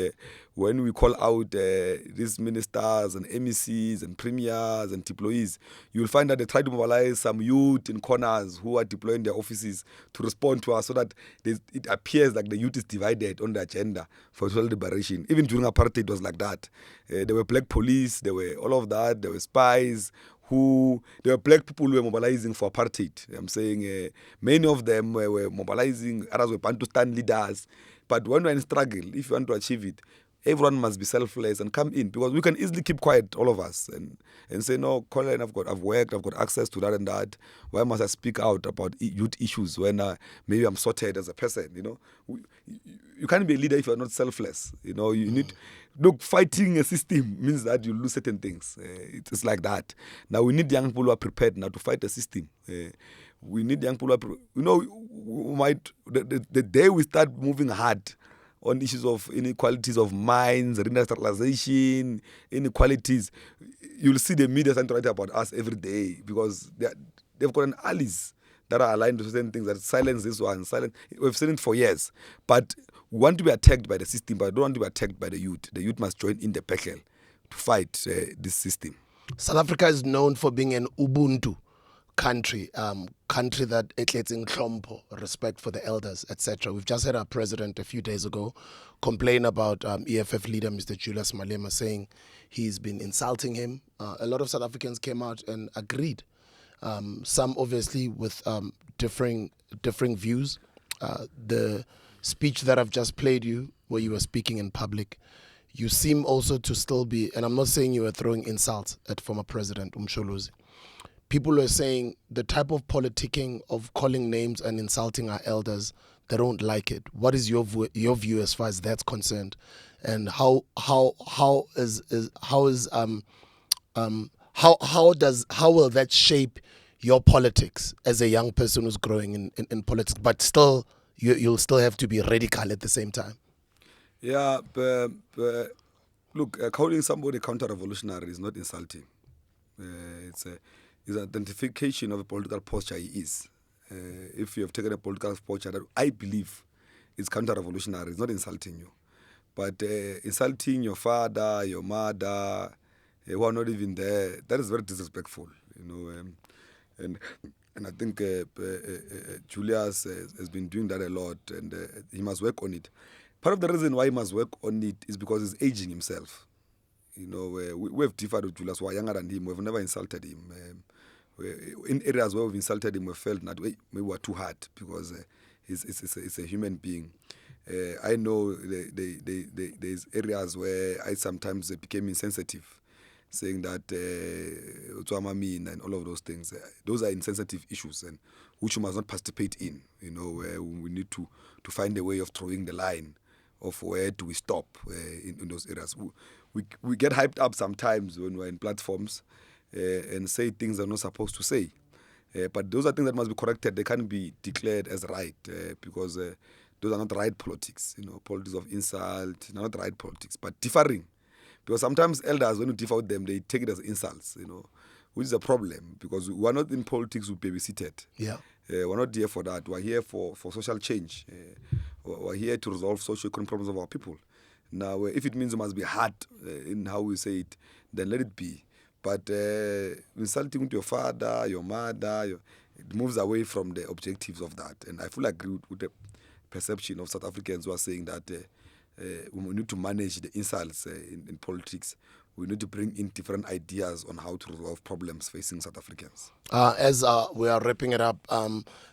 A: when we call out these ministers and MECs and premiers and employees, you'll find that they try to mobilize some youth in corners who are deploying their offices to respond to us so that it appears like the youth is divided on the agenda for social liberation. Even during apartheid, it was like that. There were black police, there were all of that, there were spies, there were black people who were mobilizing for apartheid. I'm saying many of them were mobilizing, others were Bantustan leaders. But when we're in struggle, if you want to achieve it, everyone must be selfless and come in, because we can easily keep quiet, all of us, and say, no, Collen, I've worked, I've got access to that and that. Why must I speak out about youth issues when maybe I'm sorted as a person? You can't be a leader if you're not selfless. You need. Look, fighting a system means that you lose certain things. It's like that. Now we need young people who are prepared now to fight the system. We need young people who the day we start moving hard on issues of inequalities of minds, reindustrialization, inequalities, you'll see the media starting to write about us every day, because they've got an allies that are aligned to certain things, that silence this one, silence. We've seen it for years. But we want to be attacked by the system, but I don't want to be attacked by the youth. The youth must join in the battle to fight this system.
B: South Africa is known for being an Ubuntu country, country that gets in Klompo, respect for the elders, etc. We've just had our president a few days ago complain about EFF leader Mr. Julius Malema, saying he's been insulting him. A lot of South Africans came out and agreed. Some obviously with differing views. The speech that I've just played you, where you were speaking in public, you seem also to still be, and I'm not saying you were throwing insults at former President Umsholuzi. People are saying the type of politicking of calling names and insulting our elders, they don't like it. What is your view as far as that's concerned, and how will that shape your politics as a young person who's growing in politics, but still you'll still have to be radical at the same time?
A: Yeah, but look, calling somebody counter-revolutionary is not insulting. It's an identification of a political posture he is. If you have taken a political posture that I believe is counter-revolutionary, it's not insulting you. But insulting your father, your mother, who are not even there, that is very disrespectful, And I think Julius has been doing that a lot, and he must work on it. Part of the reason why he must work on it is because he's aging himself. We have differed with Julius. We're younger than him. We've never insulted him. In areas where we've insulted him, we felt that maybe we're too hard, because he's a human being. I know there's areas where I sometimes became insensitive, saying that and all of those things. Those are insensitive issues, and which you must not participate in. Where we need to find a way of throwing the line of where do we stop in those areas. We get hyped up sometimes when we're in platforms and say things we're not supposed to say. But those are things that must be corrected. They can't be declared as right because those are not right politics. Politics of insult, not right politics, but differing. Because sometimes elders, when you differ with them, they take it as insults, which is a problem, because we are not in politics, we babysitted.
B: Yeah.
A: We're not here for that. We're here for social change. We're here to resolve socio-economic problems of our people. Now, if it means it must be hard in how we say it, then let it be. But insulting your father, your mother, it moves away from the objectives of that. And I fully agree with the perception of South Africans who are saying that we need to manage the insults in politics. We need to bring in different ideas on how to resolve problems facing South Africans.
B: As we are wrapping it up,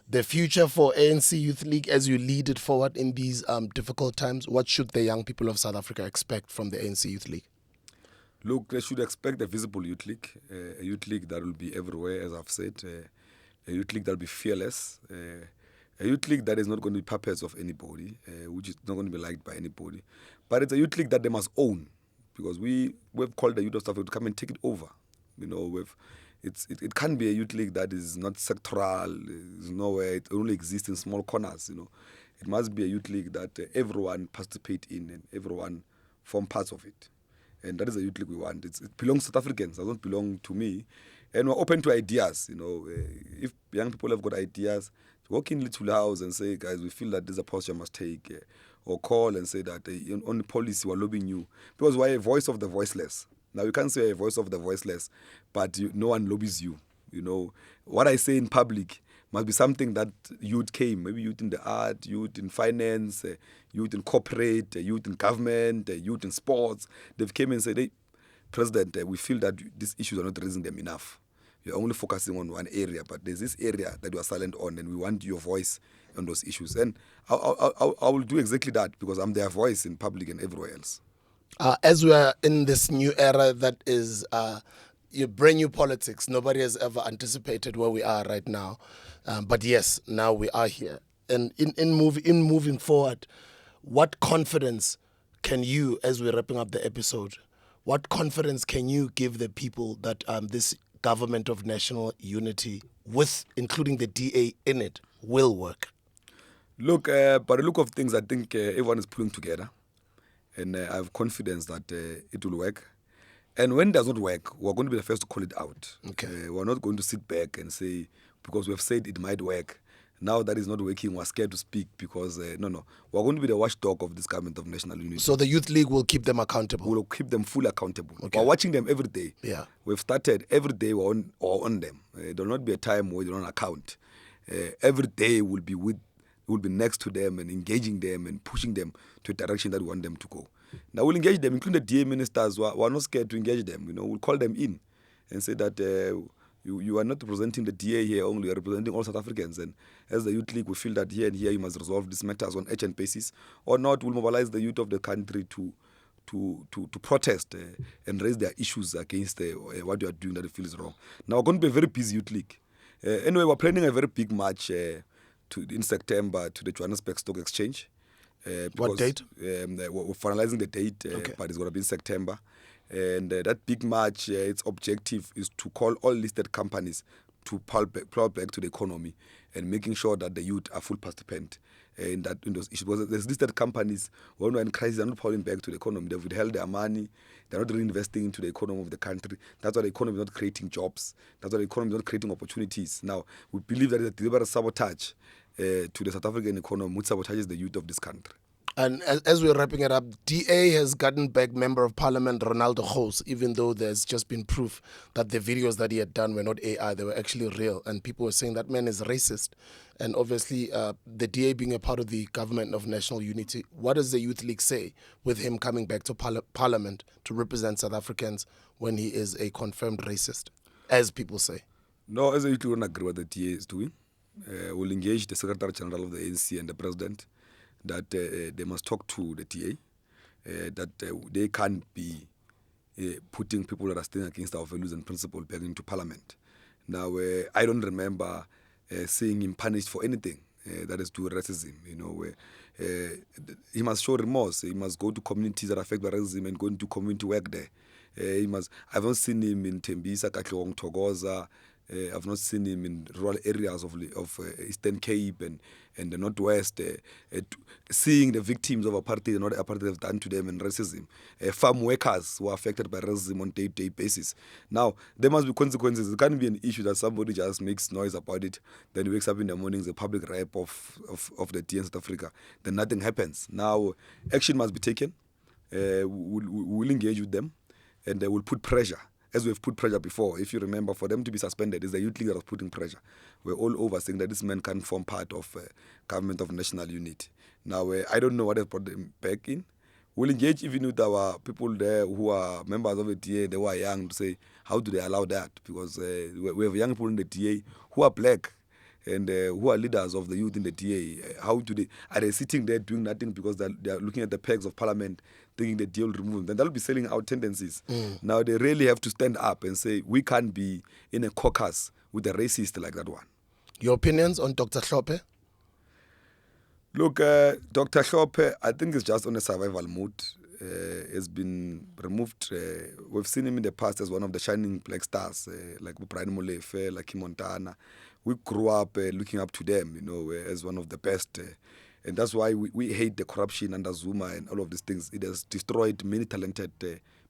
B: the future for ANC Youth League as you lead it forward in these difficult times, what should the young people of South Africa expect from the ANC Youth League?
A: Look, they should expect a visible youth league, a youth league that will be everywhere, as I've said, a youth league that will be fearless, a youth league that is not going to be puppets of anybody, which is not going to be liked by anybody. But it's a youth league that they must own, because we've called the youth of South Africa to come and take it over. You know, it can't be a youth league that is not sectoral, is nowhere, it only exists in small corners. You know, it must be a youth league that everyone participate in and everyone form parts of it. And that is the youth league we want. It belongs to South Africans. It doesn't belong to me. And we're open to ideas. You know, if young people have got ideas, walk in Little House and say, guys, we feel that this is a posture must take. Or call and say that on the policy we're lobbying you. Because we're a voice of the voiceless. Now, you can't say a voice of the voiceless, but no one lobbies you. You know, what I say in public must be something that youth came, maybe youth in the art, youth in finance, youth in corporate, youth in government, youth in sports. They've came and said, hey, President, we feel that these issues are not raising them enough. You're only focusing on one area, but there's this area that you are silent on, and we want your voice on those issues. And I will do exactly that, because I'm their voice in public and everywhere else.
B: As we are in this new era that is brand new politics, nobody has ever anticipated where we are right now. But yes, now we are here. And in moving forward, what confidence can you, as we're wrapping up the episode, what confidence can you give the people that this government of national unity, with including the DA in it, will work?
A: Look, by the look of things, I think everyone is pulling together. And I have confidence that it will work. And when it does not work, we're going to be the first to call it out.
B: Okay.
A: We're not going to sit back and say, because we've said it might work, now that is not working, we're scared to speak, because, no. We're going to be the watchdog of this government of national unity.
B: So the Youth League will keep them accountable?
A: We'll keep them fully accountable.
B: Okay.
A: We're watching them every day.
B: Yeah.
A: We've started every day we're on them. There will not be a time where they don't account. Every day we'll be next to them and engaging them and pushing them to a direction that we want them to go. Now we'll engage them, including the DA ministers. We're not scared to engage them. You know, we'll call them in and say that you are not representing the DA here only, you are representing all South Africans. And as the Youth League, we feel that here and here you must resolve these matters on urgent basis, or not, we'll mobilize the youth of the country to protest and raise their issues against what you are doing that you feel is wrong. Now we're going to be a very busy Youth League. Anyway, we're planning a very big march in September to the Johannesburg Stock Exchange.
B: What date?
A: We're finalizing the date,
B: Okay.
A: but it's going to be in September. And that big march, its objective is to call all listed companies to plow back to the economy and making sure that the youth are full participant in those issues. Because there's listed companies, when we're in crisis, they're not pulling back to the economy. They've withheld their money. They're not reinvesting into the economy of the country. That's why the economy is not creating jobs. That's why the economy is not creating opportunities. Now, we believe that it's a deliberate sabotage to the South African economy, which sabotages the youth of this country.
B: And as we're wrapping it up, DA has gotten back Member of Parliament Ronaldo Gous, even though there's just been proof that the videos that he had done were not AI, they were actually real. And people were saying that man is racist. And obviously, the DA being a part of the government of national unity, what does the Youth League say with him coming back to Parliament to represent South Africans when he is a confirmed racist, as people say?
A: No, as a Youth League, we don't agree what the DA is doing. We'll engage the Secretary General of the ANC and the President that they must talk to the DA, that they can't be putting people that are standing against our values and principles back into Parliament. Now, I don't remember seeing him punished for anything that is to racism. You know, he must show remorse. He must go to communities that are affected by racism and go into community work there. I haven't seen him in Tembisa, Katlehong, Thokoza, I've not seen him in rural areas of Eastern Cape and the Northwest, seeing the victims of apartheid and what apartheid have done to them and racism. Farm workers who are affected by racism on a day-to-day basis. Now, there must be consequences. It can't be an issue that somebody just makes noise about it, then wakes up in the morning, the public rap of the tea in South Africa, then nothing happens. Now, action must be taken. We'll engage with them, and we'll put pressure. As we've put pressure before, if you remember, for them to be suspended, it's the youth league that was putting pressure. We're all over saying that this man can't form part of government of national unity. Now, I don't know what has brought them back in. We'll engage even with our people there who are members of the DA, they were young, to say, how do they allow that? Because we have young people in the DA who are black and who are leaders of the youth in the DA. How do they, are they sitting there doing nothing because they are looking at the pegs of parliament, thinking the deal will remove them? Then they'll be selling out tendencies. Now they really have to stand up and say, we can't be in a caucus with a racist like that one.
B: Your opinions on Dr. Hlophe?
A: Look, Dr. Hlophe, I think is just on a survival mode. Has been removed. We've seen him in the past as one of the shining black stars, like Brian Molefe, like Montana. We grew up looking up to them, you know, as one of the best. And that's why we hate the corruption under Zuma and all of these things. It has destroyed many talented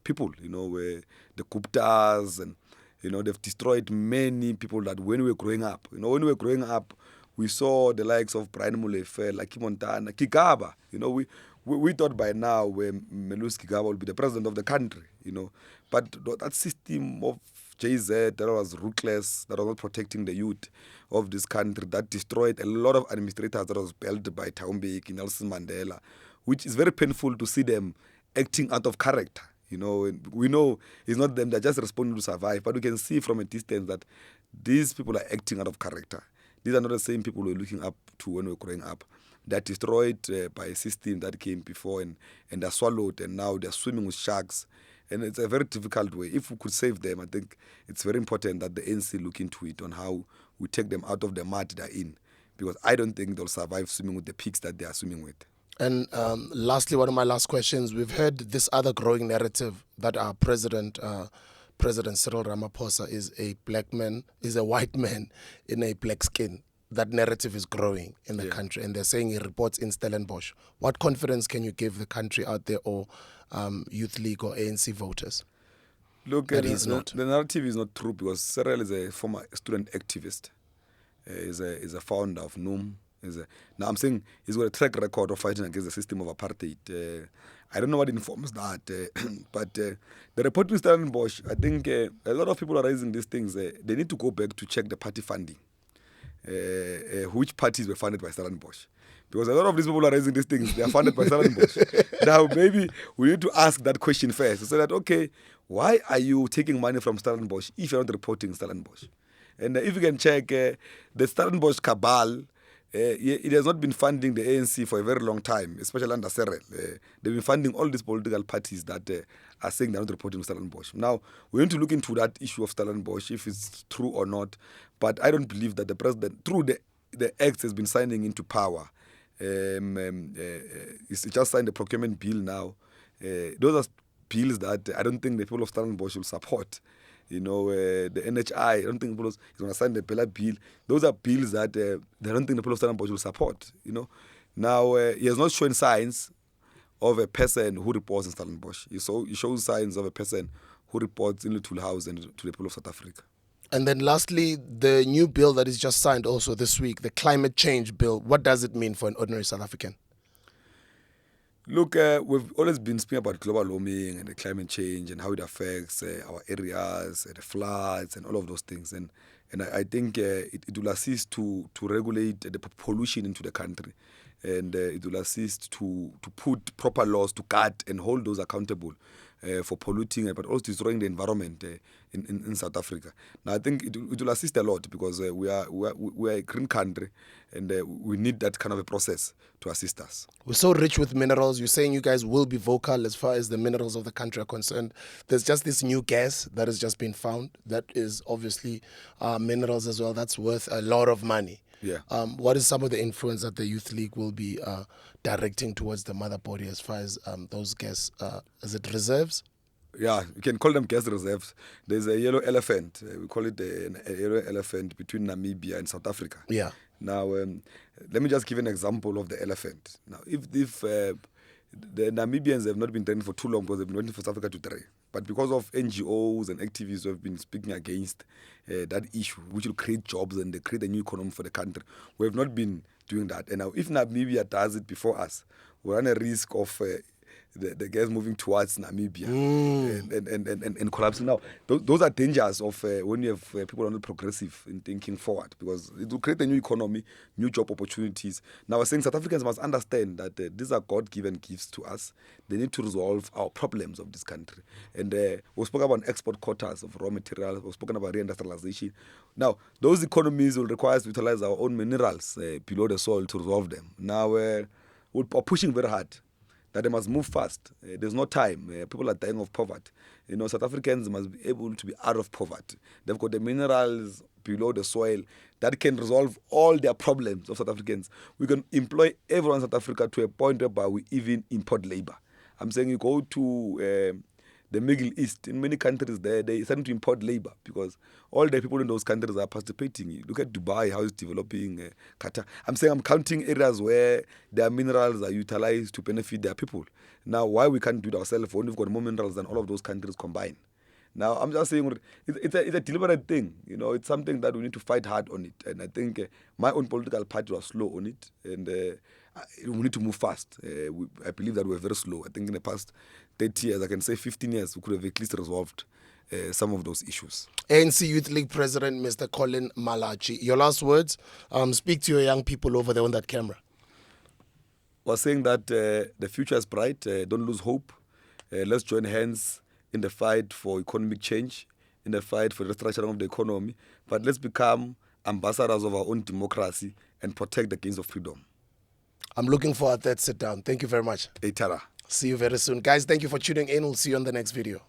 A: people, you know, the Guptas, and, you know, they've destroyed many people that when we were growing up, you know, when we were growing up, we saw the likes of Brian Molefe, like Montana, Kigaba, you know, we thought by now Melusi Kigaba will be the president of the country, you know. But that system of JZ that was ruthless, that was not protecting the youth of this country, that destroyed a lot of administrators that was built by Thabo Mbeki, Nelson Mandela, which is very painful to see them acting out of character. You know, and we know it's not them, they're just responding to survive, but we can see from a distance that these people are acting out of character. These are not the same people we were looking up to when we were growing up. They're destroyed by a system that came before and they're swallowed, and now they're swimming with sharks. And it's a very difficult way. If we could save them, I think it's very important that the ANC look into it on how we take them out of the mud they're in. Because I don't think they'll survive swimming with the pigs that they are swimming with. And
B: lastly, one of my last questions, we've heard this other growing narrative that our President Cyril Ramaphosa is a black man, is a white man in a black skin. That narrative is growing in the country, and they're saying he reports in Stellenbosch. What confidence can you give the country out there, or Youth League or ANC voters?
A: Look, the narrative is not true, because Cyril is a former student activist. Is a founder of NUM. Now I'm saying he's got a track record of fighting against the system of apartheid. I don't know what informs that, but the report in Stellenbosch, I think a lot of people are raising these things. They need to go back to check the party funding. Which parties were funded by Stellenbosch? Because a lot of these people are raising these things, they are funded by Stellenbosch. Now, maybe we need to ask that question first. So that, okay, why are you taking money from Stellenbosch if you're not reporting Stellenbosch? And if you can check the Stellenbosch cabal, it has not been funding the ANC for a very long time, especially under Cyril. They've been funding all these political parties that are saying they're not reporting Stellenbosch. Now, we need to look into that issue of Stellenbosch, if it's true or not. But I don't believe that the president, through the acts has been signing into power, he's just signed the procurement bill now. Those are bills that I don't think the people of Stellenbosch will support. You know, the NHI, I don't think he's going to sign the Bella bill. Those are bills that I don't think the people of Stellenbosch will support. You know, now he has not shown signs of a person who reports in Stellenbosch. He shows signs of a person who reports in Little House and to the people of South Africa.
B: And then lastly, the new bill that is just signed also this week, the climate change bill. What does it mean for an ordinary South African?
A: Look, we've always been speaking about global warming and the climate change and how it affects our areas, the floods and all of those things. And I think it will assist to regulate the pollution into the country. And it will assist to put proper laws to cut and hold those accountable for polluting, but also destroying the environment in South Africa. Now, I think it will assist a lot, because we are a green country, and we need that kind of a process to assist us.
B: We're so rich with minerals. You're saying you guys will be vocal as far as the minerals of the country are concerned. There's just this new gas that has just been found that is obviously minerals as well. That's worth a lot of money.
A: Yeah.
B: What is some of the influence that the Youth League will be directing towards the mother body as far as those gas, is it reserves?
A: Yeah, you can call them gas reserves. There's a yellow elephant. We call it a yellow elephant between Namibia and South Africa.
B: Yeah.
A: Now, let me just give an example of the elephant. Now, if the Namibians have not been training for too long because they've been waiting for South Africa to train, but because of NGOs and activists who have been speaking against that issue, which will create jobs and create a new economy for the country, we have not been doing that. And now, if Namibia does it before us, we run a risk of the gas moving towards Namibia and collapsing. Now, those are dangers of when you have people who are not progressive in thinking forward, because it will create a new economy, new job opportunities. Now, I was saying South Africans must understand that these are God-given gifts to us. They need to resolve our problems of this country. And we spoke about export quotas of raw materials. We've spoken about reindustrialization. Now, those economies will require us to utilize our own minerals below the soil to resolve them. Now, we're pushing very hard that they must move fast. There's no time. People are dying of poverty. South Africans must be able to be out of poverty. They've got the minerals below the soil that can resolve all their problems of South Africans. We can employ everyone in South Africa to a point whereby we even import labor. I'm saying you go to the Middle East, in many countries there, they starting to import labor because all the people in those countries are participating. You look at Dubai, how it's developing, Qatar. I'm saying I'm counting areas where their minerals are utilized to benefit their people. Now, why we can't do it ourselves when we've got more minerals than all of those countries combined? Now, I'm just saying it's a deliberate thing. It's something that we need to fight hard on it. And I think my own political party was slow on it. And we need to move fast. I believe that we're very slow. I think in the past 30 years, I can say 15 years, we could have at least resolved some of those issues.
B: ANC Youth League President, Mr. COLLEN MALATJIE. Your last words. Speak to your young people over there on that camera.
A: Was saying that the future is bright. Don't lose hope. Let's join hands in the fight for economic change, in the fight for the restructuring of the economy. But let's become ambassadors of our own democracy and protect the gains of freedom.
B: I'm looking forward to that sit down. Thank you very much.
A: Eitara.
B: See you very soon. Guys, thank you for tuning in. We'll see you on the next video.